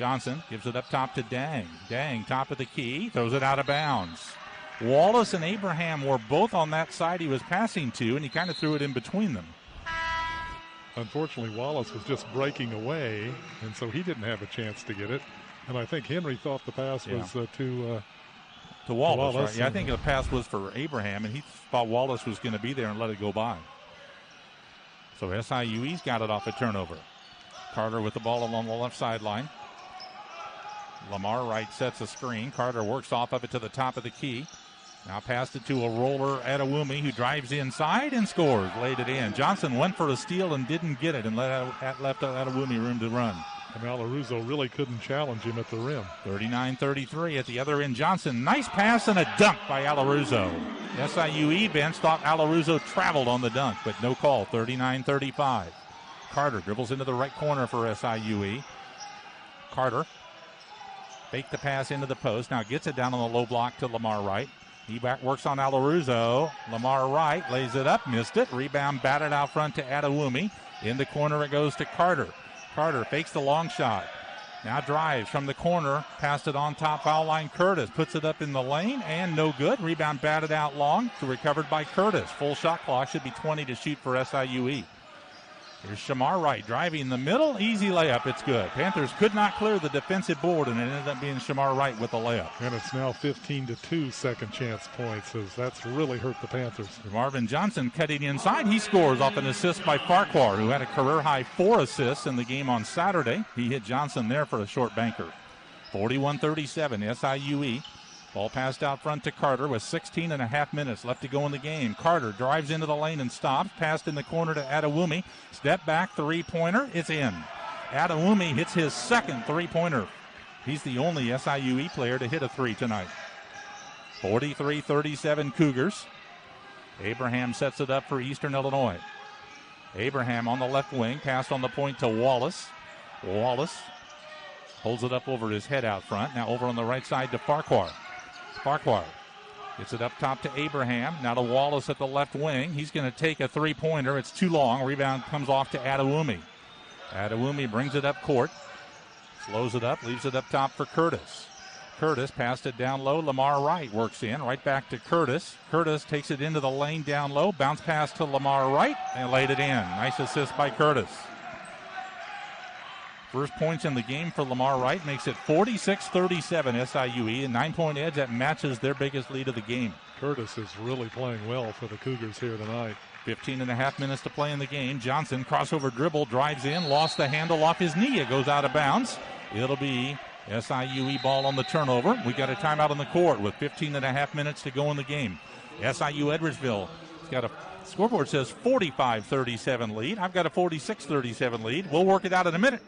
Johnson gives it up top to Dang. Dang, top of the key. Throws it out of bounds. Wallace and Abraham were both on that side he was passing to, and he kind of threw it in between them. Unfortunately, Wallace was just breaking away, and so he didn't have a chance to get it. And I think Henry thought the pass was to Wallace. Right? Yeah, I think the pass was for Abraham, and he thought Wallace was going to be there and let it go by. So SIUE's got it off a turnover. Carter with the ball along the left sideline. Lamar Wright sets a screen. Carter works off of it to the top of the key. Now passed it to a roller, Adewumi, who drives inside and scores. Laid it in. Johnson went for a steal and didn't get it and left Adewumi room to run. And Alaruzo really couldn't challenge him at the rim. 39-33 at the other end. Johnson, nice pass and a dunk by Alaruzo. SIUE bench thought Alaruzo traveled on the dunk, but no call. 39-35. Carter dribbles into the right corner for SIUE. Carter faked the pass into the post. Now gets it down on the low block to Lamar Wright. He back works on Alaruzo. Lamar Wright lays it up, missed it. Rebound batted out front to Adewumi. In the corner it goes to Carter. Carter fakes the long shot. Now drives from the corner. Passed it on top foul line. Curtis puts it up in the lane and no good. Rebound batted out long to recovered by Curtis. Full shot clock. Should be 20 to shoot for SIUE. Here's Shamar Wright driving in the middle. Easy layup. It's good. Panthers could not clear the defensive board, and it ended up being Shamar Wright with the layup. And it's now 15-2 second chance points, as that's really hurt the Panthers. Marvin Johnson cutting inside. He scores off an assist by Farquhar, who had a career-high 4 assists in the game on Saturday. He hit Johnson there for a short banker. 41-37, SIUE. Ball passed out front to Carter with 16 and a half minutes left to go in the game. Carter drives into the lane and stops. Passed in the corner to Adewumi. Step back, three-pointer. It's in. Adewumi hits his second three-pointer. He's the only SIUE player to hit a three tonight. 43-37 Cougars. Abraham sets it up for Eastern Illinois. Abraham on the left wing. Passed on the point to Wallace. Wallace holds it up over his head out front. Now over on the right side to Farquhar. Farquhar Gets it up top to Abraham. Now to Wallace at the left wing. He's going to take a three-pointer. It's too long. Rebound comes off to Adewumi. Adewumi brings it up court. Slows it up. Leaves it up top for Curtis. Curtis passed it down low. Lamar Wright works in. Right back to Curtis. Curtis takes it into the lane down low. Bounce pass to Lamar Wright and laid it in. Nice assist by Curtis. First points in the game for Lamar Wright makes it 46-37 SIUE, a 9-point edge that matches their biggest lead of the game. Curtis is really playing well for the Cougars here tonight. 15.5 minutes to play in the game. Johnson, crossover dribble, drives in, lost the handle off his knee. It goes out of bounds. It'll be SIUE ball on the turnover. We got a timeout on the court with 15.5 minutes to go in the game. SIU Edwardsville has got a scoreboard says 45-37 lead. I've got a 46-37 lead. We'll work it out in a minute.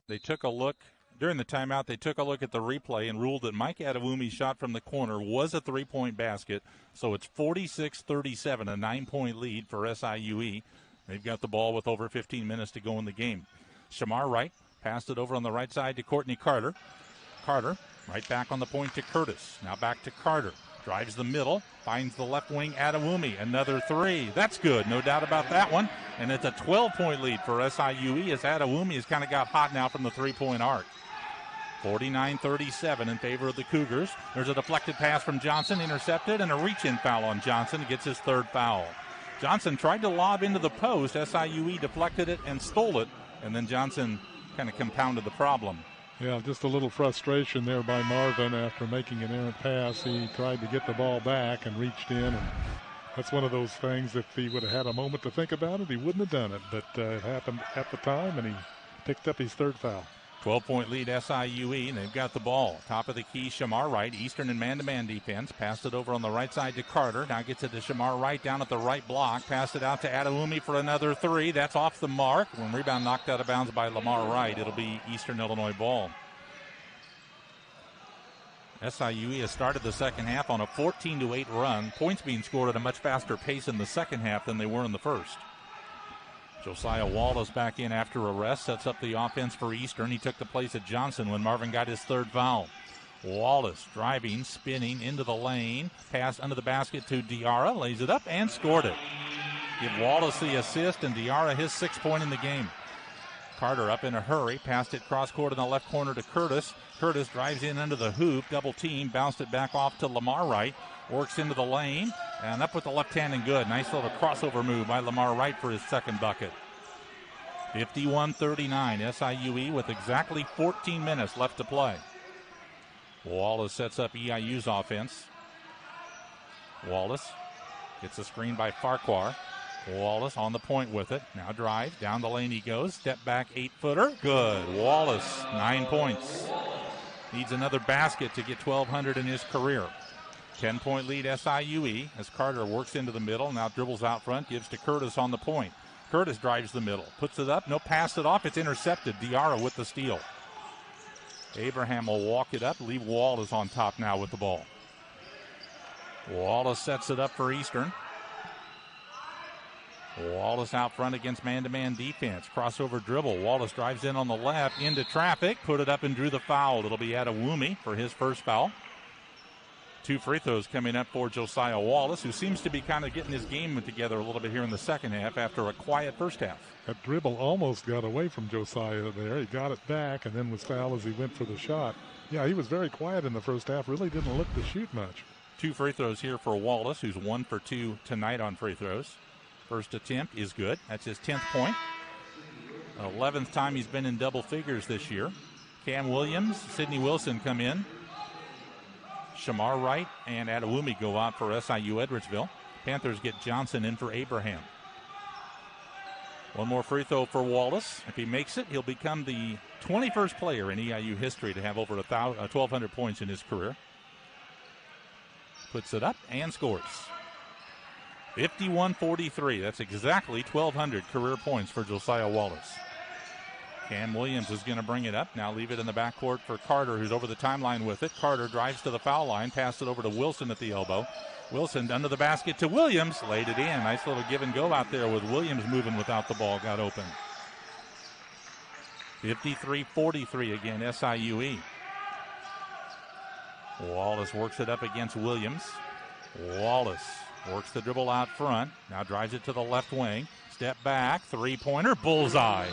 They took a look during the timeout. They took a look at the replay and ruled that Mike Adewumi's shot from the corner was a three-point basket. So it's 46-37, a 9-point lead for SIUE. They've got the ball with over 15 minutes to go in the game. Shamar Wright passed it over on the right side to Courtney Carter. Carter right back on the point to Curtis. Now back to Carter. Drives the middle, finds the left wing Adewumi. Another three. That's good, no doubt about that one. And it's a 12-point lead for SIUE as Adewumi has kind of got hot now from the three-point arc. 49-37 in favor of the Cougars. There's a deflected pass from Johnson, intercepted, and a reach-in foul on Johnson. Gets his third foul. Johnson tried to lob into the post. SIUE deflected it and stole it, and then Johnson kind of compounded the problem. Yeah, just a little frustration there by Marvin after making an errant pass. He tried to get the ball back and reached in, and that's one of those things, if he would have had a moment to think about it, he wouldn't have done it. But it happened at the time, and he picked up his third foul. 12-point lead SIUE, and they've got the ball. Top of the key, Shamar Wright. Eastern in man-to-man defense. Passed it over on the right side to Carter. Now gets it to Shamar Wright down at the right block. Passed it out to Adewumi for another three. That's off the mark. When rebound knocked out of bounds by Lamar Wright, it'll be Eastern Illinois ball. SIUE has started the second half on a 14-8 run. Points being scored at a much faster pace in the second half than they were in the first. Josiah Wallace back in after a rest, sets up the offense for Eastern. He took the place of Johnson when Marvin got his third foul. Wallace driving, spinning into the lane. Pass under the basket to Diarra, lays it up and scored it. Give Wallace the assist and Diarra his 6th point in the game. Carter up in a hurry, passed it cross court in the left corner to Curtis. Curtis drives in under the hoop, double team, bounced it back off to Lamar Wright. Works into the lane, and up with the left hand and good. Nice little crossover move by Lamar Wright for his second bucket. 51-39, SIUE with exactly 14 minutes left to play. Wallace sets up EIU's offense. Wallace gets a screen by Farquhar. Wallace on the point with it. Now drives, down the lane he goes. Step back 8-footer, good. Wallace, 9 points. Needs another basket to get 1,200 in his career. 10-point lead SIUE as Carter works into the middle, now dribbles out front, gives to Curtis on the point. Curtis drives the middle, puts it up, no, pass it off, it's intercepted. Diarra with the steal. Abraham will walk it up, leave Wallace on top now with the ball. Wallace sets it up for Eastern. Wallace out front against man-to-man defense. Crossover dribble. Wallace drives in on the left, into traffic, put it up and drew the foul. It'll be Adewumi for his first foul. 2 free throws coming up for Josiah Wallace, who seems to be kind of getting his game together a little bit here in the second half after a quiet first half. That dribble almost got away from Josiah there. He got it back and then was fouled as he went for the shot. Yeah, he was very quiet in the first half, really didn't look to shoot much. 2 free throws here for Wallace, who's 1 for 2 tonight on free throws. First attempt is good. That's his 10th point. 11th time he's been in double figures this year. Cam Williams, Sidney Wilson come in. Shamar Wright and Adewumi go out for SIU Edwardsville. Panthers get Johnson in for Abraham. 1 more free throw for Wallace. If he makes it, he'll become the 21st player in EIU history to have over 1,200 points in his career. Puts it up and scores. 51-43. That's exactly 1,200 career points for Josiah Wallace. Cam Williams is going to bring it up. Now leave it in the backcourt for Carter, who's over the timeline with it. Carter drives to the foul line, passed it over to Wilson at the elbow. Wilson under the basket to Williams, laid it in. Nice little give and go out there with Williams moving without the ball, got open. 53-43 again, SIUE. Wallace works it up against Williams. Wallace works the dribble out front. Now drives it to the left wing. Step back, three-pointer, bullseye.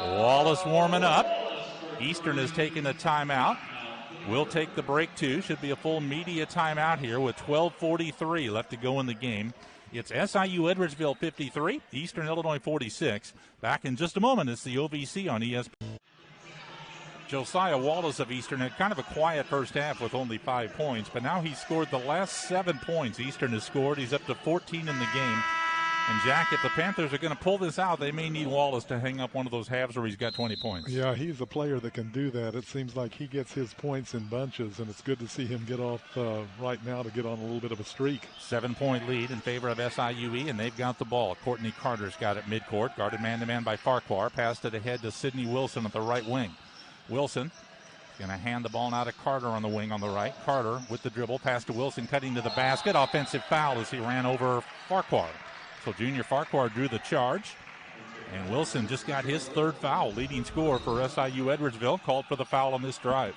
Wallace warming up. Eastern has taken a timeout. We'll take the break too. Should be a full media timeout here with 12:43 left to go in the game. It's SIU Edwardsville 53, Eastern Illinois 46. Back in just a moment, it's the OVC on ESPN. Josiah Wallace of Eastern had kind of a quiet first half with only 5 points, but now he's scored the last 7 points Eastern has scored. He's up to 14 in the game. And, Jack, if the Panthers are going to pull this out, they may need Wallace to hang up one of those halves where he's got 20 points. Yeah, he's a player that can do that. It seems like he gets his points in bunches, and it's good to see him get off right now to get on a little bit of a streak. 7-point lead in favor of SIUE, and they've got the ball. Courtney Carter's got it midcourt, guarded man-to-man by Farquhar. Passed it ahead to Sidney Wilson at the right wing. Wilson going to hand the ball now to Carter on the wing on the right. Carter with the dribble, pass to Wilson, cutting to the basket. Offensive foul as he ran over Farquhar. So Junior Farquhar drew the charge. And Wilson just got his third foul. Leading scorer for SIU Edwardsville called for the foul on this drive.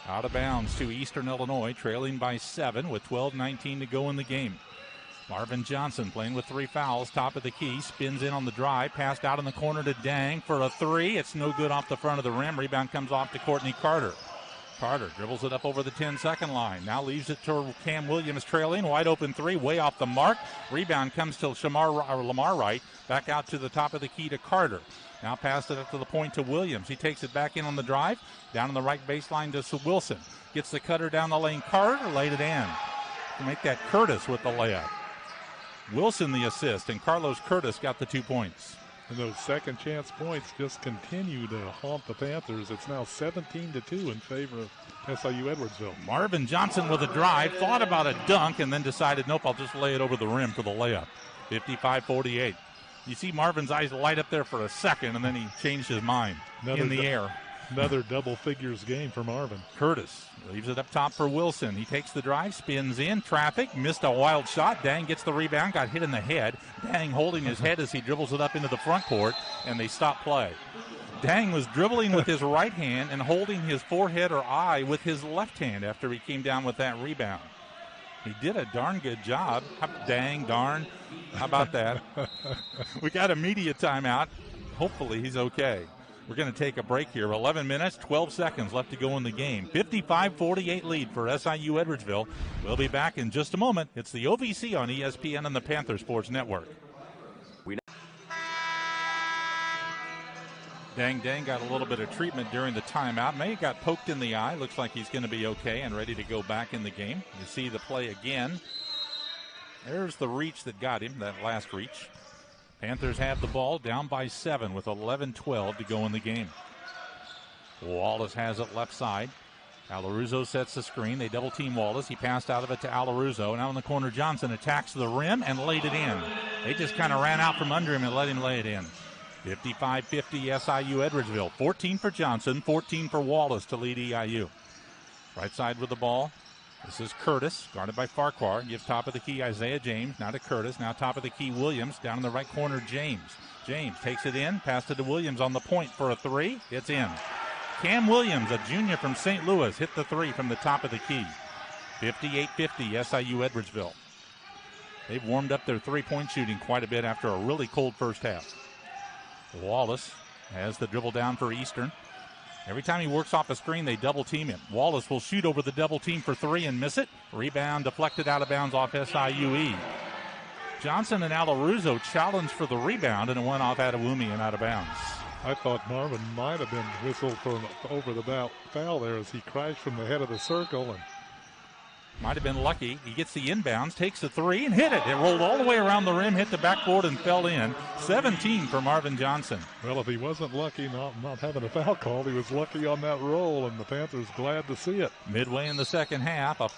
Out of bounds to Eastern Illinois, trailing by 7 with 12:19 to go in the game. Marvin Johnson playing with 3 fouls, top of the key, spins in on the drive, passed out in the corner to Dang for a 3. It's no good off the front of the rim. Rebound comes off to Courtney Carter. Carter dribbles it up over the 10-second line. Now leaves it to Cam Williams trailing. Wide open 3, way off the mark. Rebound comes to Lamar Wright. Back out to the top of the key to Carter. Now passed it up to the point to Williams. He takes it back in on the drive. Down on the right baseline to Wilson. Gets the cutter down the lane. Carter laid it in. To make that Curtis with the layup. Wilson the assist, and Carlos Curtis got the 2 points. And those second chance points just continue to haunt the Panthers. It's now 17-2 in favor of SIU Edwardsville. Marvin Johnson with a drive, thought about a dunk, and then decided, nope, I'll just lay it over the rim for the layup. 55-48. You see Marvin's eyes light up there for a second, and then he changed his mind in the air. Another double figures game for Marvin. Curtis leaves it up top for Wilson. He takes the drive, spins in, traffic, missed a wild shot. Dang gets the rebound, got hit in the head. Dang holding his head as he dribbles it up into the front court, and they stop play. Dang was dribbling with his right hand and holding his forehead or eye with his left hand after he came down with that rebound. He did a darn good job. Dang, darn. How about that? We got a media timeout. Hopefully he's okay. We're going to take a break here. 11 minutes, 12 seconds left to go in the game. 55-48 lead for SIU Edwardsville. We'll be back in just a moment. It's the OVC on ESPN and the Panther Sports Network. Dang got a little bit of treatment during the timeout. May got poked in the eye. Looks like he's going to be okay and ready to go back in the game. You see the play again. There's the reach that got him, that last reach. Panthers have the ball down by 7 with 11-12 to go in the game. Wallace has it left side. Alaruzo sets the screen. They double team Wallace. He passed out of it to Alaruzo. Now in the corner, Johnson attacks the rim and laid it in. They just kind of ran out from under him and let him lay it in. 55-50 SIU Edwardsville. 14 for Johnson, 14 for Wallace to lead EIU. Right side with the ball. This is Curtis, guarded by Farquhar. Gives top of the key Isaiah James. Now to Curtis. Now top of the key Williams. Down in the right corner, James. James takes it in. Passed it to Williams on the point for a 3. It's in. Cam Williams, a junior from St. Louis, hit the 3 from the top of the key. 58-50 SIU Edwardsville. They've warmed up their three-point shooting quite a bit after a really cold first half. Wallace has the dribble down for Eastern. Every time he works off a screen, they double team him. Wallace will shoot over the double team for 3 and miss it. Rebound deflected out of bounds off SIUE. Johnson and Alaruzo challenged for the rebound, and it went off Adewumi and out of bounds. I thought Marvin might have been whistled for over the foul there as he crashed from the head of the circle. And might have been lucky. He gets the inbounds, takes the 3, and hit it. It rolled all the way around the rim, hit the backboard, and fell in. 17 for Marvin Johnson. Well, if he wasn't lucky not having a foul call, he was lucky on that roll, and the Panthers glad to see it. Midway in the second half, a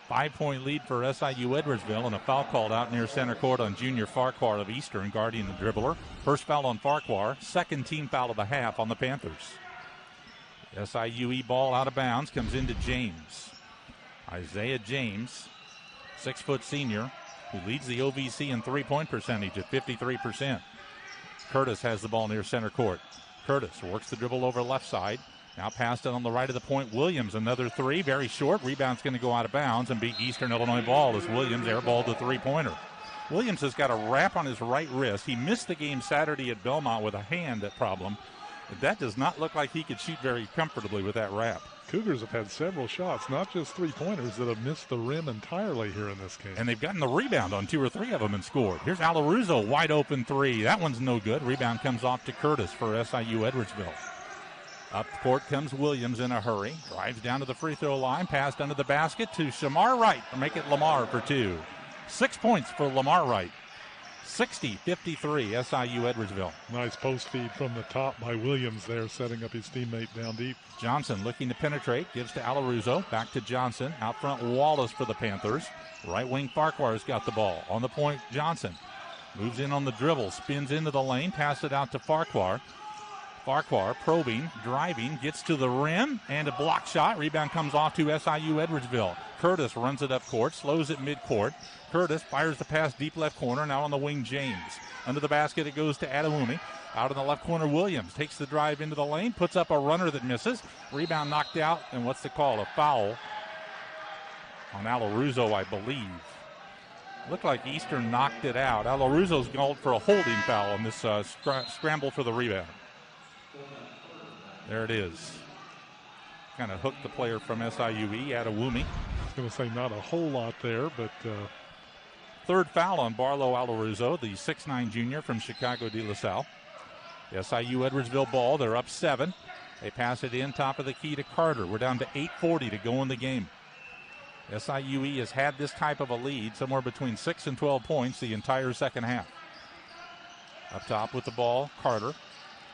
5-point lead for SIU Edwardsville, and a foul called out near center court on Junior Farquhar of Eastern, guarding the dribbler. First foul on Farquhar, second team foul of the half on the Panthers. SIUE ball out of bounds, comes into James. Isaiah James, 6-foot senior, who leads the OVC in three-point percentage at 53%. Curtis has the ball near center court. Curtis works the dribble over left side. Now passed it on the right of the point. Williams, another three, very short. Rebound's going to go out of bounds and be Eastern Illinois ball as Williams airballed the three-pointer. Williams has got a wrap on his right wrist. He missed the game Saturday at Belmont with a hand problem. That does not look like he could shoot very comfortably with that wrap. Cougars have had several shots, not just three-pointers, that have missed the rim entirely here in this game. And they've gotten the rebound on 2 or 3 of them and scored. Here's Alaruzo, wide open three. That one's no good. Rebound comes off to Curtis for SIU Edwardsville. Up court comes Williams in a hurry. Drives down to the free throw line. Passed under the basket to Shamar Wright to make it Lamar for 2. 6 points for Lamar Wright. 60-53 SIU Edwardsville. Nice post feed from the top by Williams there, setting up his teammate down deep. Johnson looking to penetrate. Gives to Alaruzo. Back to Johnson. Out front Wallace for the Panthers. Right wing Farquhar's got the ball. On the point Johnson. Moves in on the dribble. Spins into the lane. Pass it out to Farquhar. Farquhar probing, driving, gets to the rim, and a block shot. Rebound comes off to SIU Edwardsville. Curtis runs it up court, slows it midcourt. Curtis fires the pass deep left corner, now on the wing James. Under the basket it goes to Adewumi. Out in the left corner Williams takes the drive into the lane, puts up a runner that misses. Rebound knocked out, and what's the call? A foul on Alaruzo, I believe. Looked like Eastern knocked it out. Alaruzo's called for a holding foul on this scramble for the rebound. There it is. Kind of hooked the player from SIUE, Adewumi. I was going to say not a whole lot there, but... Third foul on Barlow Alaruzo, the 6'9 junior from Chicago de La Salle. The SIU Edwardsville ball, they're up 7. They pass it in, top of the key to Carter. We're down to 8:40 to go in the game. SIUE has had this type of a lead, somewhere between 6 and 12 points the entire second half. Up top with the ball, Carter.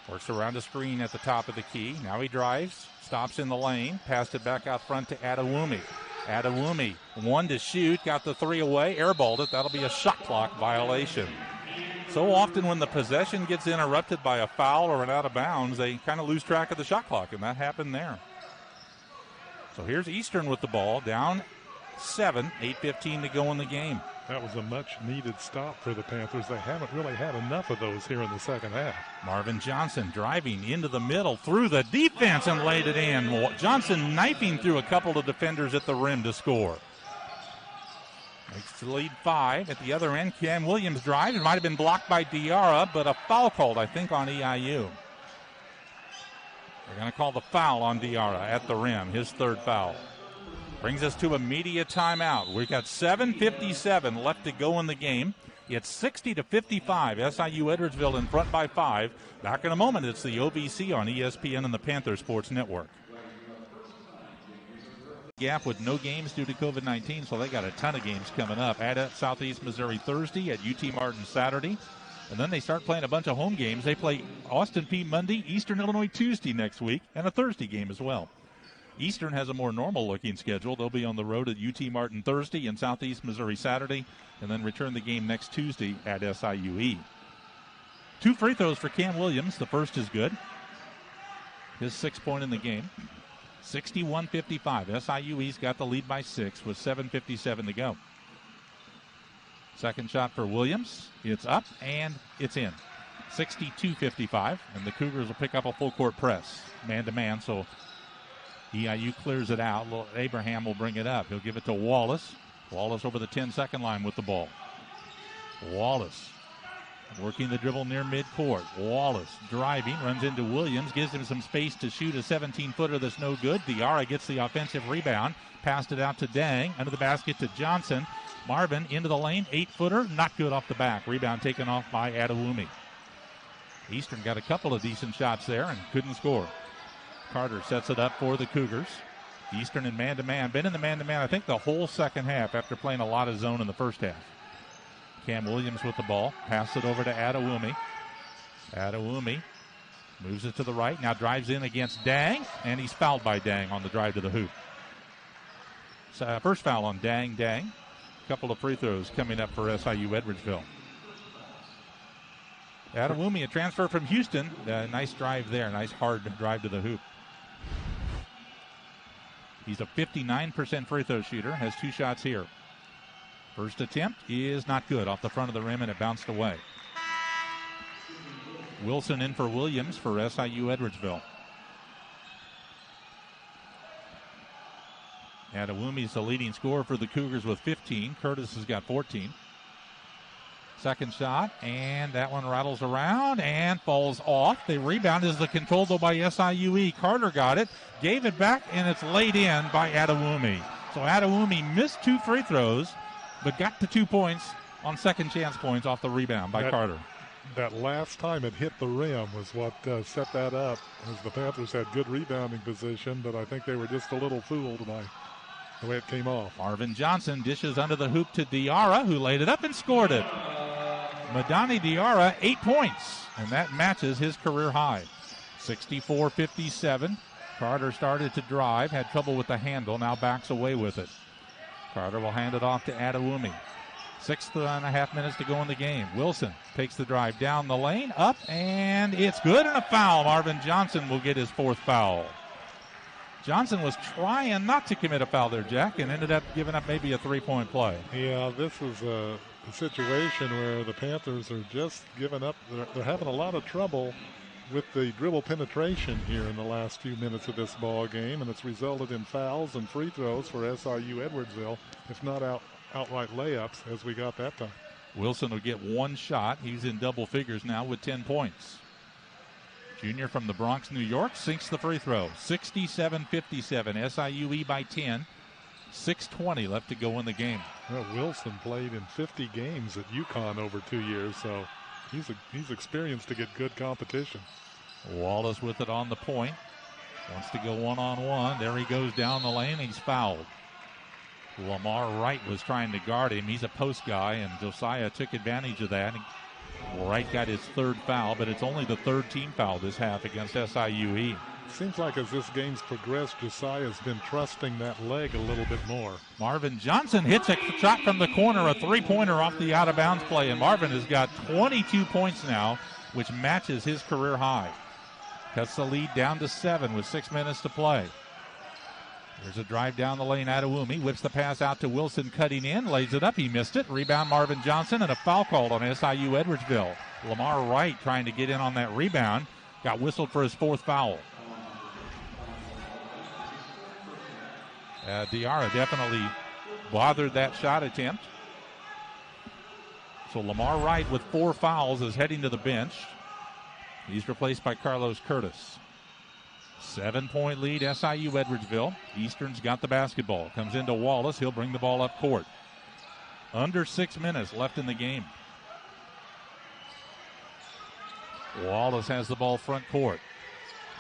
Works around the screen at the top of the key. Now he drives, stops in the lane, passed it back out front to Adewumi. Adewumi, 1 to shoot, got the 3 away, airballed it. That'll be a shot clock violation. So often when the possession gets interrupted by a foul or an out of bounds, they kind of lose track of the shot clock, and that happened there. So here's Eastern with the ball, down 7, 8:15 to go in the game. That was a much-needed stop for the Panthers. They haven't really had enough of those here in the second half. Marvin Johnson driving into the middle, through the defense and laid it in. Johnson knifing through a couple of defenders at the rim to score. Makes the lead 5. At the other end, Cam Williams drives. It might have been blocked by Diarra, but a foul called, I think, on EIU. They're going to call the foul on Diarra at the rim, his third foul. Brings us to a media timeout. We've got 7:57 left to go in the game. It's 60-55. SIU Edwardsville in front by 5. Back in a moment, it's the OVC on ESPN and the Panther Sports Network. Gap with no games due to COVID-19, so they got a ton of games coming up. At Southeast Missouri Thursday, at UT Martin Saturday. And then they start playing a bunch of home games. They play Austin Peay Monday, Eastern Illinois Tuesday next week, and a Thursday game as well. Eastern has a more normal-looking schedule. They'll be on the road at UT Martin Thursday and Southeast Missouri Saturday, and then return the game next Tuesday at SIUE. 2 free throws for Cam Williams. The first is good. His 6th point in the game. 61-55. SIUE's got the lead by 6 with 7:57 to go. Second shot for Williams. It's up, and it's in. 62-55, and the Cougars will pick up a full-court press. Man-to-man, so... EIU clears it out. Abraham will bring it up. He'll give it to Wallace. Wallace over the 10-second line with the ball. Wallace working the dribble near midcourt. Wallace driving, runs into Williams, gives him some space to shoot a 17-footer that's no good. Diarra gets the offensive rebound. Passed it out to Dang. Under the basket to Johnson. Marvin into the lane. 8-footer, not good off the back. Rebound taken off by Adewumi. Eastern got a couple of decent shots there and couldn't score. Carter sets it up for the Cougars. Eastern in man-to-man. Been in the man-to-man, I think, the whole second half after playing a lot of zone in the first half. Cam Williams with the ball. Pass it over to Adewumi. Adewumi moves it to the right. Now drives in against Dang, and he's fouled by Dang on the drive to the hoop. So, first foul on Dang. A couple of free throws coming up for SIU Edwardsville. Adewumi, a transfer from Houston. Nice drive there. Nice hard drive to the hoop. He's a 59% free throw shooter. Has 2 shots here. First attempt is not good. Off the front of the rim, and it bounced away. Wilson in for Williams for SIU Edwardsville. Adewumi's the leading scorer for the Cougars with 15. Curtis has got 14. Second shot, and that one rattles around and falls off. The rebound is controlled though by SIUE. Carter got it, gave it back, and it's laid in by Adewumi. So Adewumi missed 2 free throws, but got the 2 points on second chance points off the rebound by Carter. That last time it hit the rim was what set that up, as the Panthers had good rebounding position, but I think they were just a little fooled by the way it came off. Marvin Johnson dishes under the hoop to Diarra, who laid it up and scored it. Madani Diarra, 8 points, and that matches his career high. 64-57. Carter started to drive, had trouble with the handle, now backs away with it. Carter will hand it off to Adewumi. 6.5 minutes to go in the game. Wilson takes the drive down the lane, up, and it's good, and a foul. Marvin Johnson will get his 4th foul. Johnson was trying not to commit a foul there, Jack, and ended up giving up maybe a 3-point play. Yeah, this is a situation where the Panthers are just giving up. They're having a lot of trouble with the dribble penetration here in the last few minutes of this ball game, and it's resulted in fouls and free throws for SIU Edwardsville, if not outright layups, as we got that time. Wilson will get 1 shot. He's in double figures now with 10 points. Junior from the Bronx, New York, sinks the free throw. 67-57. SIUE by 10. 6:20 left to go in the game. Well, Wilson played in 50 games at UConn over 2 years, so he's experienced to get good competition. Wallace with it on the point. Wants to go one-on-one. There he goes down the lane. He's fouled. Lamar Wright was trying to guard him. He's a post guy, and Josiah took advantage of that. Wright got his 3rd foul, but it's only the 3rd team foul this half against SIUE. Seems like as this game's progressed, Josiah's been trusting that leg a little bit more. Marvin Johnson hits a shot from the corner, a 3-pointer off the out-of-bounds play, and Marvin has got 22 points now, which matches his career high. Cuts the lead down to 7 with 6 minutes to play. There's a drive down the lane. Adewumi whips the pass out to Wilson, cutting in, lays it up. He missed it. Rebound Marvin Johnson, and a foul called on SIU Edwardsville. Lamar Wright trying to get in on that rebound. Got whistled for his 4th foul. Diarra definitely bothered that shot attempt. So Lamar Wright with 4 fouls is heading to the bench. He's replaced by Carlos Curtis. 7-point lead, SIU Edwardsville. Eastern's got the basketball. Comes into Wallace. He'll bring the ball up court. Under 6 minutes left in the game. Wallace has the ball front court.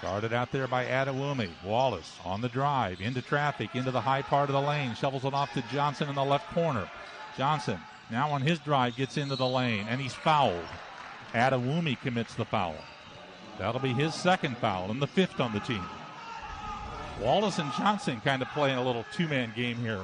Guarded out there by Adewumi. Wallace on the drive, into traffic, into the high part of the lane. Shovels it off to Johnson in the left corner. Johnson now on his drive gets into the lane, and he's fouled. Adewumi commits the foul. That'll be his 2nd foul and the 5th on the team. Wallace and Johnson kind of playing a little 2-man game here.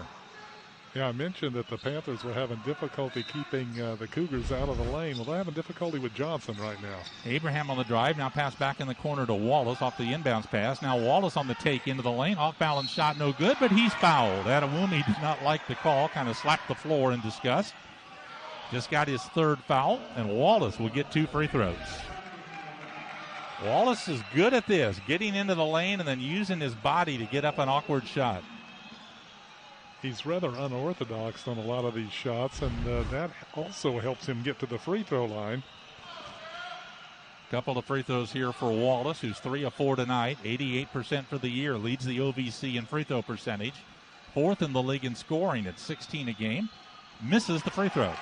Yeah, I mentioned that the Panthers were having difficulty keeping the Cougars out of the lane. Well, they're having difficulty with Johnson right now. Abraham on the drive, now pass back in the corner to Wallace off the inbounds pass. Now Wallace on the take into the lane. Off-balance shot, no good, but he's fouled. Adewumi did not like the call, kind of slapped the floor in disgust. Just got his 3rd foul, and Wallace will get 2 free throws. Wallace is good at this, getting into the lane and then using his body to get up an awkward shot. He's rather unorthodox on a lot of these shots, and that also helps him get to the free throw line. Couple of free throws here for Wallace, who's 3 of 4 tonight, 88% for the year, leads the OVC in free throw percentage. 4th in the league in scoring at 16 a game. Misses the free throw.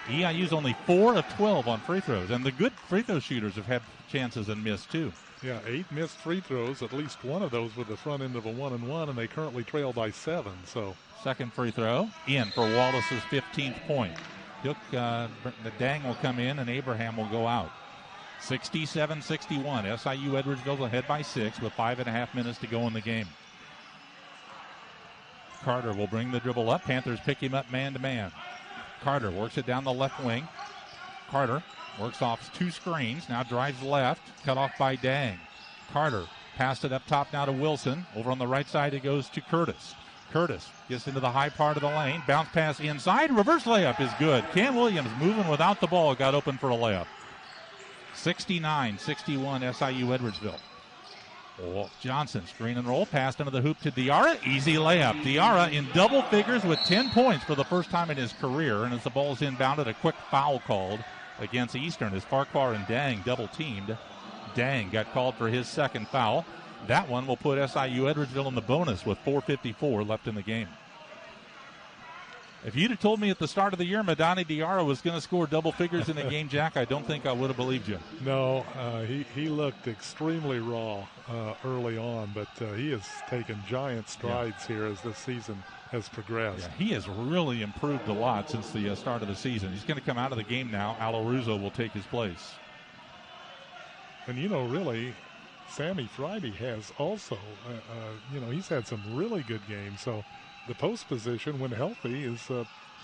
EIU's only 4 of 12 on free throws, and the good free throw shooters have had chances and missed too. Yeah, 8 missed free throws, at least one of those with the front end of a 1-and-1, and they currently trail by 7. So 2nd free throw in for Wallace's 15th point. The Dang will come in, and Abraham will go out. 67-61. SIU Edwardsville ahead by 6 with 5.5 minutes to go in the game. Carter will bring the dribble up. Panthers pick him up man-to-man. Carter works it down the left wing. Carter works off 2 screens. Now drives left. Cut off by Dang. Carter passed it up top now to Wilson. Over on the right side it goes to Curtis. Curtis gets into the high part of the lane. Bounce pass inside. Reverse layup is good. Cam Williams moving without the ball. Got open for a layup. 69-61 SIU Edwardsville. Johnson, screen and roll, passed into the hoop to Diarra. Easy layup. Diarra in double figures with 10 points for the first time in his career. And as the ball's inbounded, a quick foul called against Eastern as Farquhar and Dang double teamed. Dang got called for his second foul. That one will put SIU Edwardsville in the bonus with 4:54 left in the game. If you'd have told me at the start of the year Madani Diarra was going to score double figures in a game, Jack, I don't think I would have believed you. No, he looked extremely raw early on, but he has taken giant strides here as this season has progressed. Yeah, he has really improved a lot since the start of the season. He's going to come out of the game now. Alaruzo will take his place. And, really, Sammy Friday has also, he's had some really good games. So the post position, when healthy, is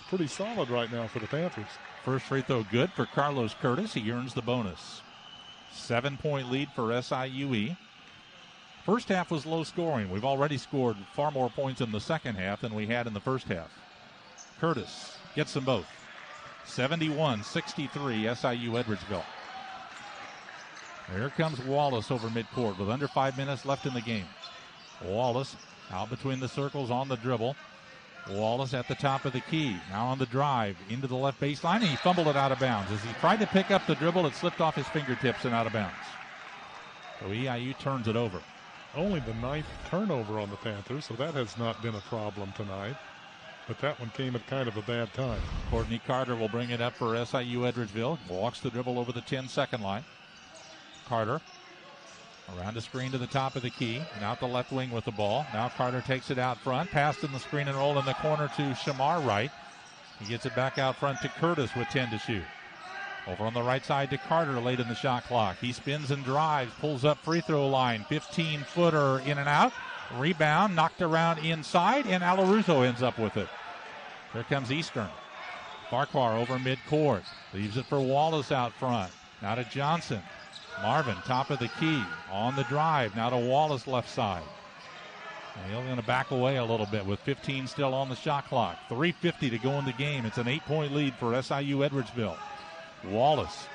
pretty solid right now for the Panthers. First free throw good for Carlos Curtis. He earns the bonus. 7-point lead for SIUE. First half was low scoring. We've already scored far more points in the second half than we had in the first half. Curtis gets them both. 71-63 SIU Edwardsville. Here comes Wallace over midcourt with under 5 minutes left in the game. Wallace out between the circles on the dribble. Wallace at the top of the key. Now on the drive into the left baseline. And he fumbled it out of bounds. As he tried to pick up the dribble, it slipped off his fingertips and out of bounds. So EIU turns it over. Only the 9th turnover on the Panthers, so that has not been a problem tonight. But that one came at kind of a bad time. Courtney Carter will bring it up for SIU Edwardsville. Walks the dribble over the 10-second line. Carter around the screen to the top of the key and out the left wing with the ball. Now Carter takes it out front. Passed in the screen and roll in the corner to Shamar Wright. He gets it back out front to Curtis with 10 to shoot. Over on the right side to Carter late in the shot clock. He spins and drives, pulls up free throw line. 15-footer in and out. Rebound knocked around inside, and Alaruzo ends up with it. Here comes Eastern. Farquhar over midcourt. Leaves it for Wallace out front. Now to Johnson. Marvin, top of the key, on the drive. Now to Wallace left side. And he's going to back away a little bit with 15 still on the shot clock. 3:50 to go in the game. It's an 8-point lead for SIU Edwardsville. Wallace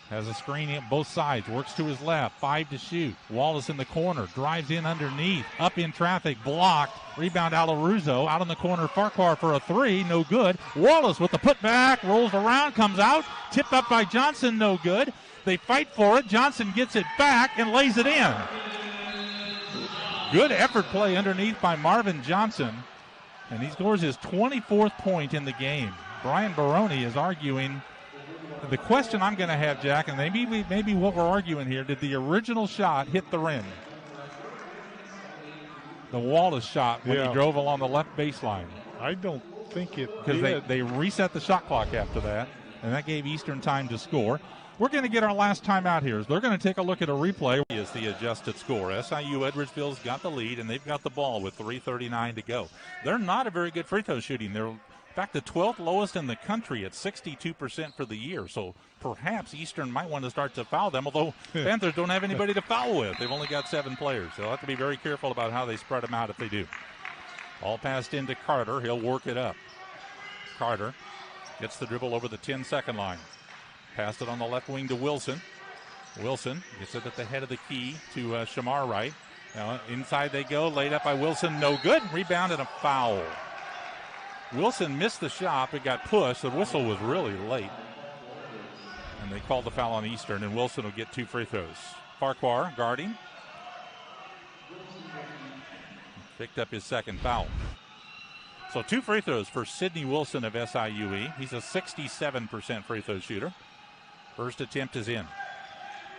has a screen at both sides, works to his left, 5 to shoot. Wallace in the corner, drives in underneath, up in traffic, blocked. Rebound Alaruzo, out in the corner, Farquhar for a 3, no good. Wallace with the putback, rolls around, comes out, tipped up by Johnson, no good. They fight for it, Johnson gets it back and lays it in. Good effort play underneath by Marvin Johnson, and he scores his 24th point in the game. Brian Baroni is arguing. The question I'm going to have, Jack, and maybe what we're arguing here, did the original shot hit the rim? The Wallace shot when he drove along the left baseline. I don't think it did. Because they reset the shot clock after that, and that gave Eastern time to score. We're going to get our last time out here. They're going to take a look at a replay. Is the adjusted score. SIU Edwardsville's got the lead, and they've got the ball with 3:39 to go. They're not a very good free throw shooting. They're in fact, the 12th lowest in the country at 62% for the year. So perhaps Eastern might want to start to foul them, although Panthers don't have anybody to foul with. They've only got 7 players. So they'll have to be very careful about how they spread them out if they do. All passed into Carter. He'll work it up. Carter gets the dribble over the 10-second line. Passed it on the left wing to Wilson. Wilson gets it at the head of the key to Shamar Wright. Now inside they go. Laid up by Wilson. No good. Rebound and a foul. Wilson missed the shot, but got pushed. The whistle was really late. And they called the foul on Eastern, and Wilson will get 2 free throws. Farquhar guarding. Picked up his second foul. So 2 free throws for Sidney Wilson of SIUE. He's a 67% free throw shooter. First attempt is in.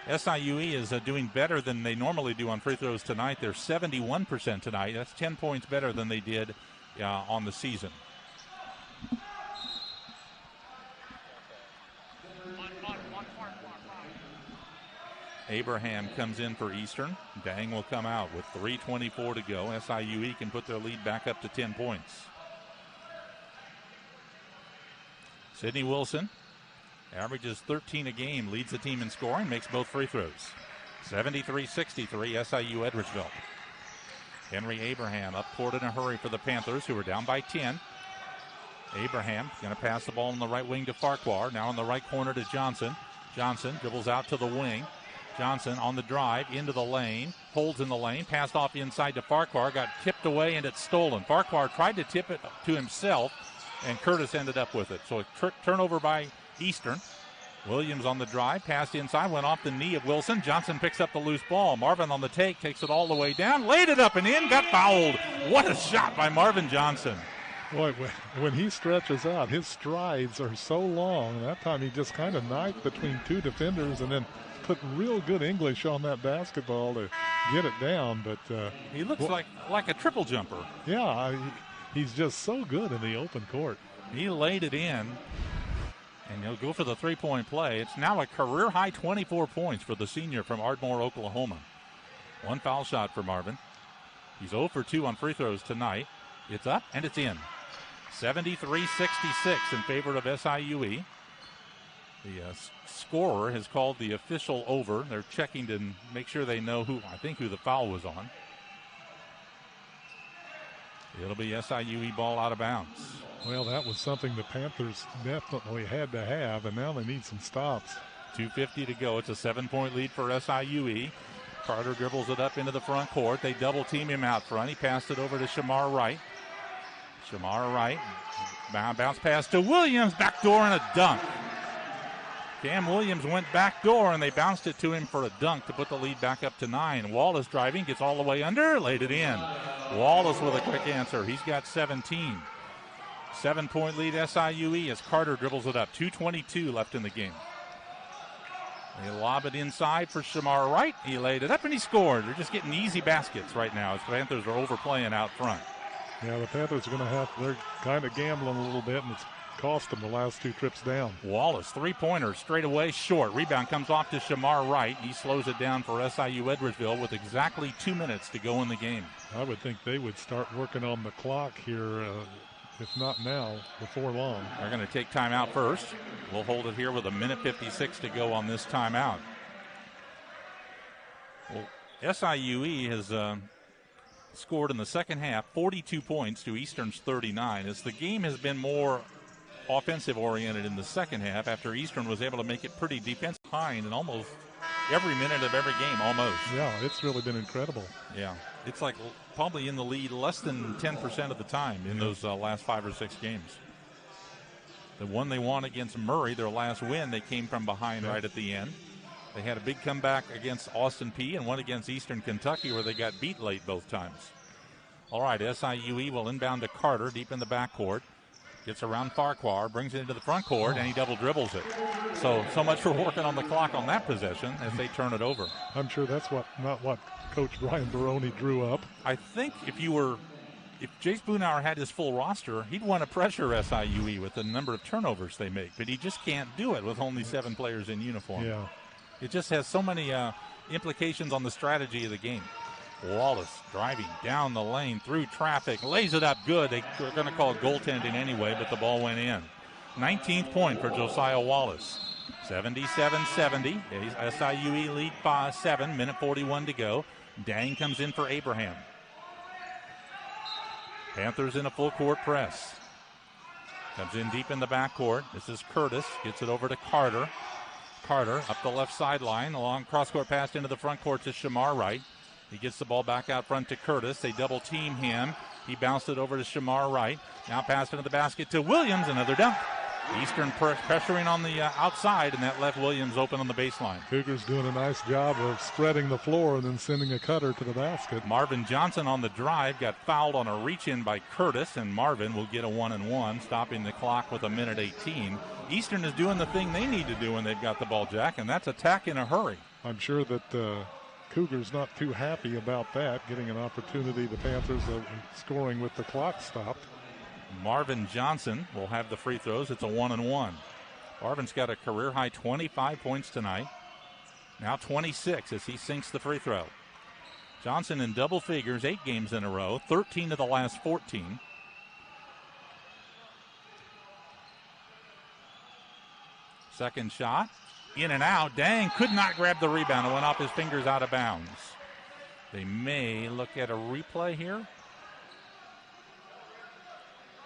SIUE is doing better than they normally do on free throws tonight. They're 71% tonight. That's 10 points better than they did on the season. Abraham comes in for Eastern. Dang will come out with 3:24 to go. SIUE can put their lead back up to 10 points. Sidney Wilson averages 13 a game, leads the team in scoring, makes both free throws. 73-63 SIU Edwardsville. Henry Abraham up court in a hurry for the Panthers, who are down by 10. Abraham going to pass the ball on the right wing to Farquhar. Now in the right corner to Johnson. Johnson dribbles out to the wing. Johnson on the drive into the lane, holds in the lane, passed off inside to Farquhar, got tipped away and it's stolen. Farquhar tried to tip it to himself and Curtis ended up with it. So a turnover by Eastern. Williams on the drive, passed inside, went off the knee of Wilson. Johnson picks up the loose ball. Marvin on the take, takes it all the way down, laid it up and in, got fouled. What a shot by Marvin Johnson. Boy, when he stretches out, his strides are so long. That time he just kind of knifed between two defenders and then put real good English on that basketball to get it down. But he looks like a triple jumper. Yeah, he's just so good in the open court. He laid it in, and he'll go for the three-point play. It's now a career-high 24 points for the senior from Ardmore, Oklahoma. One foul shot for Marvin. He's 0 for 2 on free throws tonight. It's up, and it's in. 73-66 in favor of SIUE. The scorer has called the official over. They're checking to make sure they know who the foul was on. It'll be SIUE ball out of bounds. Well, that was something the Panthers definitely had to have, and now they need some stops. 2:50 to go. It's a 7-point lead for SIUE. Carter dribbles it up into the front court. They double team him out front. He passed it over to Shamar Wright. Shamar Wright. Bounce pass to Williams. Backdoor and a dunk. Cam Williams went backdoor, and they bounced it to him for a dunk to put the lead back up to 9. Wallace driving, gets all the way under, laid it in. Wallace with a quick answer. He's got 17. 7-point lead SIUE as Carter dribbles it up. 2:22 left in the game. They lob it inside for Shamar Wright. He laid it up and he scored. They're just getting easy baskets right now as the Panthers are overplaying out front. Yeah, the Panthers are going to they're kind of gambling a little bit, and it's cost them the last 2 trips down. Wallace, three-pointer, straight away, short. Rebound comes off to Shamar Wright. He slows it down for SIU-Edwardsville with exactly 2 minutes to go in the game. I would think they would start working on the clock here, if not now, before long. They're going to take timeout first. We'll hold it here with 1:56 to go on this timeout. Well, SIUE has scored in the second half 42 points to Eastern's 39 as the game has been more offensive oriented in the second half after Eastern was able to make it pretty defensive behind in almost every minute of every game, almost. Yeah, it's really been incredible. Yeah, it's like probably in the lead less than 10% of the time in those last 5 or 6 games. The one they won against Murray, their last win, they came from behind right at the end. They had a big comeback against Austin Peay and one against Eastern Kentucky where they got beat late both times. All right, SIUE will inbound to Carter deep in the backcourt. Gets around Farquhar, brings it into the front court, and he double dribbles it. So much for working on the clock on that possession as they turn it over. I'm sure that's not what Coach Brian Baroni drew up. I think if Jace Boonauer had his full roster, he'd want to pressure SIUE with the number of turnovers they make, but he just can't do it with only 7 players in uniform. Yeah. It just has so many implications on the strategy of the game. Wallace driving down the lane through traffic, lays it up good. They were going to call it goaltending anyway, but the ball went in. 19th point for Josiah Wallace. 77-70. SIUE lead by 7, minute 41 to go. Dang comes in for Abraham. Panthers in a full court press. Comes in deep in the backcourt. This is Curtis. Gets it over to Carter. Carter up the left sideline. Along cross-court pass into the front court to Shamar Wright. He gets the ball back out front to Curtis. They double team him. He bounced it over to Shamar Wright. Now passed into the basket to Williams. Another dunk. Eastern pressuring on the outside, and that left Williams open on the baseline. Cougars doing a nice job of spreading the floor and then sending a cutter to the basket. Marvin Johnson on the drive got fouled on a reach-in by Curtis, and Marvin will get a 1-and-1, stopping the clock with 1:18. Eastern is doing the thing they need to do when they've got the ball, Jack, and that's attack in a hurry. I'm sure that Cougars not too happy about that, getting an opportunity, the Panthers scoring with the clock stopped. Marvin Johnson will have the free throws. It's a 1-and-1. Marvin's got a career-high 25 points tonight. Now 26 as he sinks the free throw. Johnson in double figures, 8 games in a row, 13 of the last 14. Second shot, in and out. Dang, could not grab the rebound. It went off his fingers out of bounds. They may look at a replay here.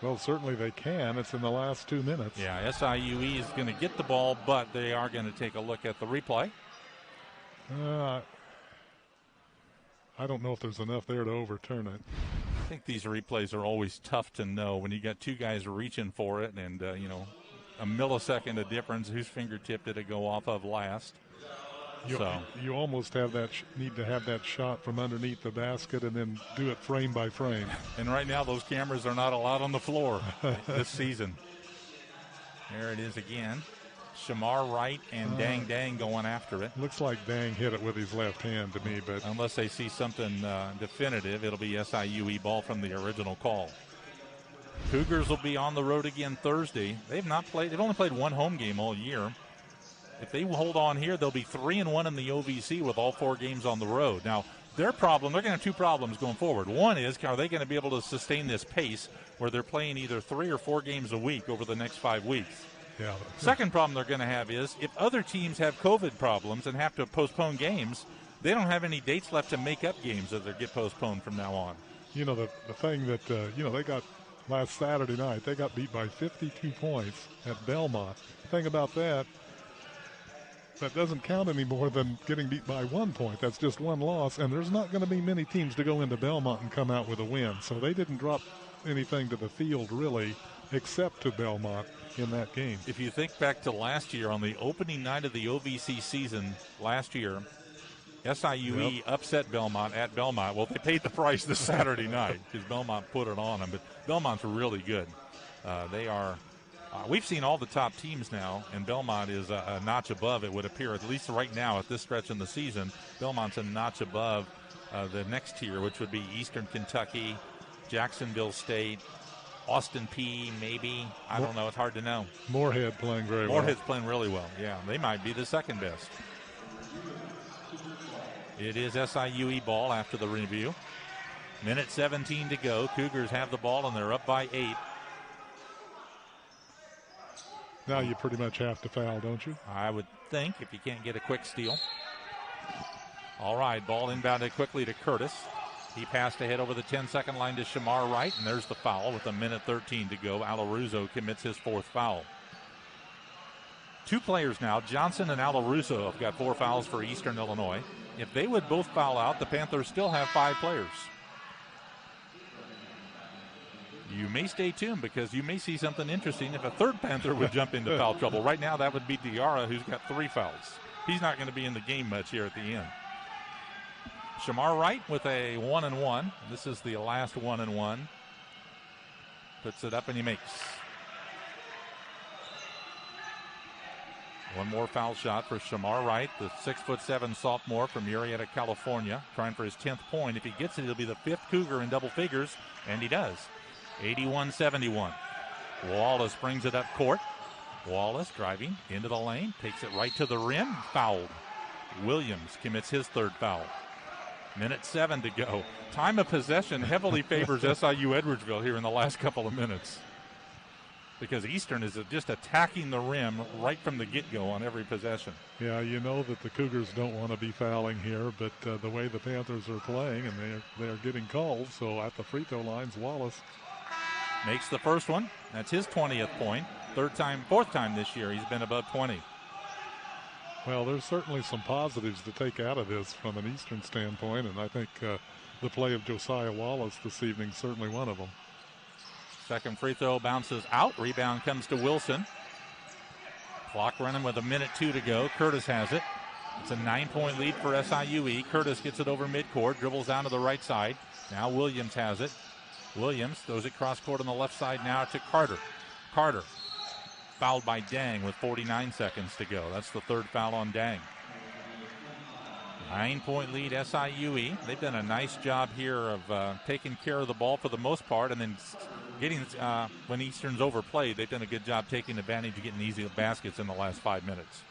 Well, certainly they can. It's in the last 2 minutes. Yeah, SIUE is going to get the ball, but they are going to take a look at the replay. I don't know if there's enough there to overturn it. I think these replays are always tough to know when you got two guys reaching for it and, a millisecond of difference. Whose fingertip did it go off of last? You almost have that need to have that shot from underneath the basket and then do it frame by frame. And right now those cameras are not allowed on the floor this season. There it is again. Shamar Wright and Dang going after it. Looks like Dang hit it with his left hand to me, but unless they see something definitive, it'll be SIUE ball from the original call. Cougars will be on the road again Thursday. They've only played one home game all year. If they hold on here, they'll be 3-1 in the OVC with all 4 games on the road. Now, they're going to have 2 problems going forward. One is, are they going to be able to sustain this pace where they're playing either 3 or 4 games a week over the next 5 weeks? Yeah. Second problem they're going to have is if other teams have COVID problems and have to postpone games, they don't have any dates left to make up games that get postponed from now on. The thing that, they got last Saturday night, they got beat by 52 points at Belmont. The thing about that doesn't count any more than getting beat by 1 point. That's just 1 loss, and there's not going to be many teams to go into Belmont and come out with a win. So they didn't drop anything to the field, really, except to Belmont in that game. If you think back to last year on the opening night of the OVC season last year, SIUE upset Belmont at Belmont. Well, they paid the price this Saturday night because Belmont put it on them, but Belmont's really good. They are we've seen all the top teams now, and Belmont is a notch above, it would appear, at least right now at this stretch in the season. Belmont's a notch above the next tier, which would be Eastern Kentucky, Jacksonville State, Austin P, maybe. I don't know. It's hard to know. Moorhead playing very well. Moorhead's playing really well. Yeah, they might be the second best. It is SIUE ball after the review. Minute 17 to go. Cougars have the ball, and they're up by 8. Now you pretty much have to foul, don't you? I would think, if you can't get a quick steal. All right, ball inbounded quickly to Curtis. He passed ahead over the 10-second line to Shamar Wright, and there's the foul with a minute 13 to go. Alaruso commits his 4th foul. 2 players now, Johnson and Alaruso, have got 4 fouls for Eastern Illinois. If they would both foul out, the Panthers still have 5 players. You may stay tuned because you may see something interesting if a third Panther would jump into foul trouble. Right now, that would be Diarra, who's got 3 fouls. He's not going to be in the game much here at the end. Shamar Wright with a 1-and-1. This is the last 1-and-1. Puts it up and he makes. One more foul shot for Shamar Wright, the 6'7" sophomore from Murrieta, California, trying for his 10th point. If he gets it, he'll be the 5th Cougar in double figures, and he does. 81-71. Wallace brings it up court. Wallace driving into the lane, takes it right to the rim, fouled. Williams commits his 3rd foul. Minute 7 to go. Time of possession heavily favors SIU-Edwardsville here in the last couple of minutes, because Eastern is just attacking the rim right from the get-go on every possession. Yeah, you know that the Cougars don't want to be fouling here, but the way the Panthers are playing, and they're getting called, so at the free throw lines, Wallace makes the first one. That's his 20th point. 4th time this year he's been above 20. Well, there's certainly some positives to take out of this from an Eastern standpoint, and I think the play of Josiah Wallace this evening is certainly one of them. Second free throw bounces out. Rebound comes to Wilson. Clock running with a minute 2 to go. Curtis has it. It's a 9-point lead for SIUE. Curtis gets it over midcourt, dribbles down to the right side. Now Williams has it. Williams throws it cross court on the left side now to Carter. Carter fouled by Dang with 49 seconds to go. That's the 3rd foul on Dang. 9-point lead SIUE. They've done a nice job here of taking care of the ball for the most part, and then getting when Eastern's overplayed, they've done a good job taking advantage of getting easy baskets in the last 5 minutes.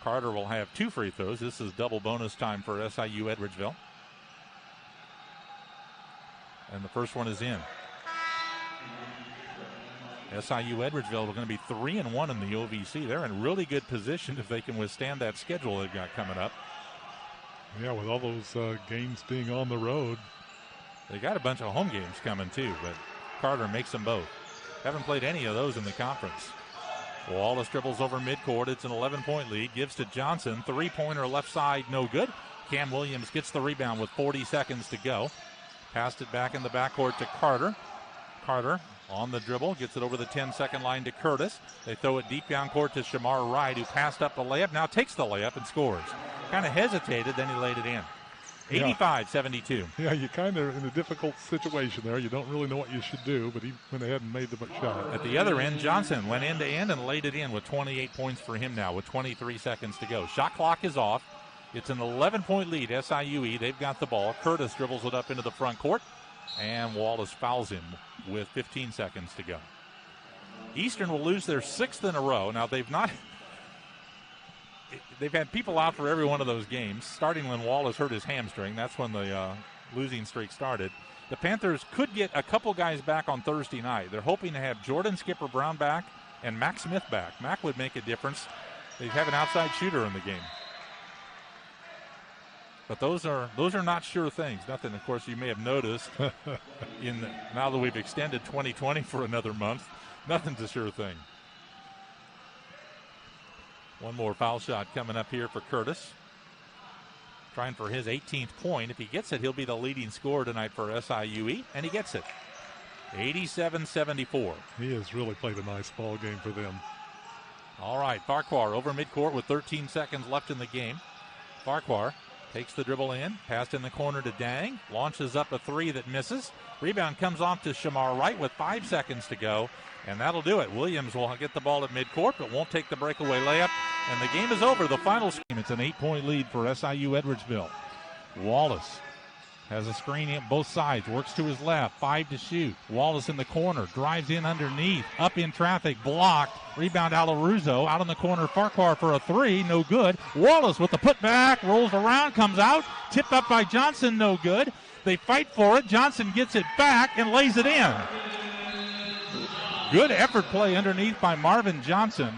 Carter will have 2 free throws. This is double bonus time for SIU-Edwardsville. And the first one is in. SIU-Edwardsville are going to be 3-1 in the OVC. They're in really good position if they can withstand that schedule they've got coming up. Yeah, with all those games being on the road, They got a bunch of home games coming too, but Carter makes them both. Haven't played any of those in the conference. Wallace dribbles over midcourt. It's an 11-point lead. Gives to Johnson. Three-pointer left side, no good. Cam Williams gets the rebound with 40 seconds to go. Passed it back in the backcourt to Carter. Carter on the dribble, gets it over the 10-second line to Curtis. They throw it deep down court to Shamar Wright, who passed up the layup. Now takes the layup and scores. Kind of hesitated, then he laid it in. 85-72. Yeah, you're kind of in a difficult situation there. You don't really know what you should do, but he went ahead and made the shot. At the other end, Johnson went end to end and laid it in with 28 points for him now with 23 seconds to go. Shot clock is off. It's an 11-point lead, SIUE. They've got the ball. Curtis dribbles it up into the front court, and Wallace fouls him with 15 seconds to go. Eastern will lose their 6th in a row. Now, they've had people out for every one of those games, starting when Wallace hurt his hamstring. That's when the losing streak started. The Panthers could get a couple guys back on Thursday night. They're hoping to have Jordan Skipper Brown back and Mac Smith back. Mac would make a difference. They have an outside shooter in the game. But those are not sure things. Nothing, of course, you may have noticed now that we've extended 2020 for another month. Nothing's a sure thing. One more foul shot coming up here for Curtis. Trying for his 18th point. If he gets it, he'll be the leading scorer tonight for SIUE, and he gets it. 87-74. He has really played a nice ball game for them. All right, Farquhar over midcourt with 13 seconds left in the game. Farquhar takes the dribble in, passed in the corner to Dang, launches up a three that misses. Rebound comes off to Shamar Wright with 5 seconds to go, and that'll do it. Williams will get the ball at midcourt, but won't take the breakaway layup, and the game is over. The final game, it's an 8-point lead for SIU-Edwardsville. Wallace has a screen at both sides, works to his left, 5 to shoot. Wallace in the corner, drives in underneath, up in traffic, blocked. Rebound Alaruzo, out in the corner, Farquhar for a three, no good. Wallace with the putback, rolls around, comes out, tipped up by Johnson, no good. They fight for it, Johnson gets it back and lays it in. Good effort play underneath by Marvin Johnson.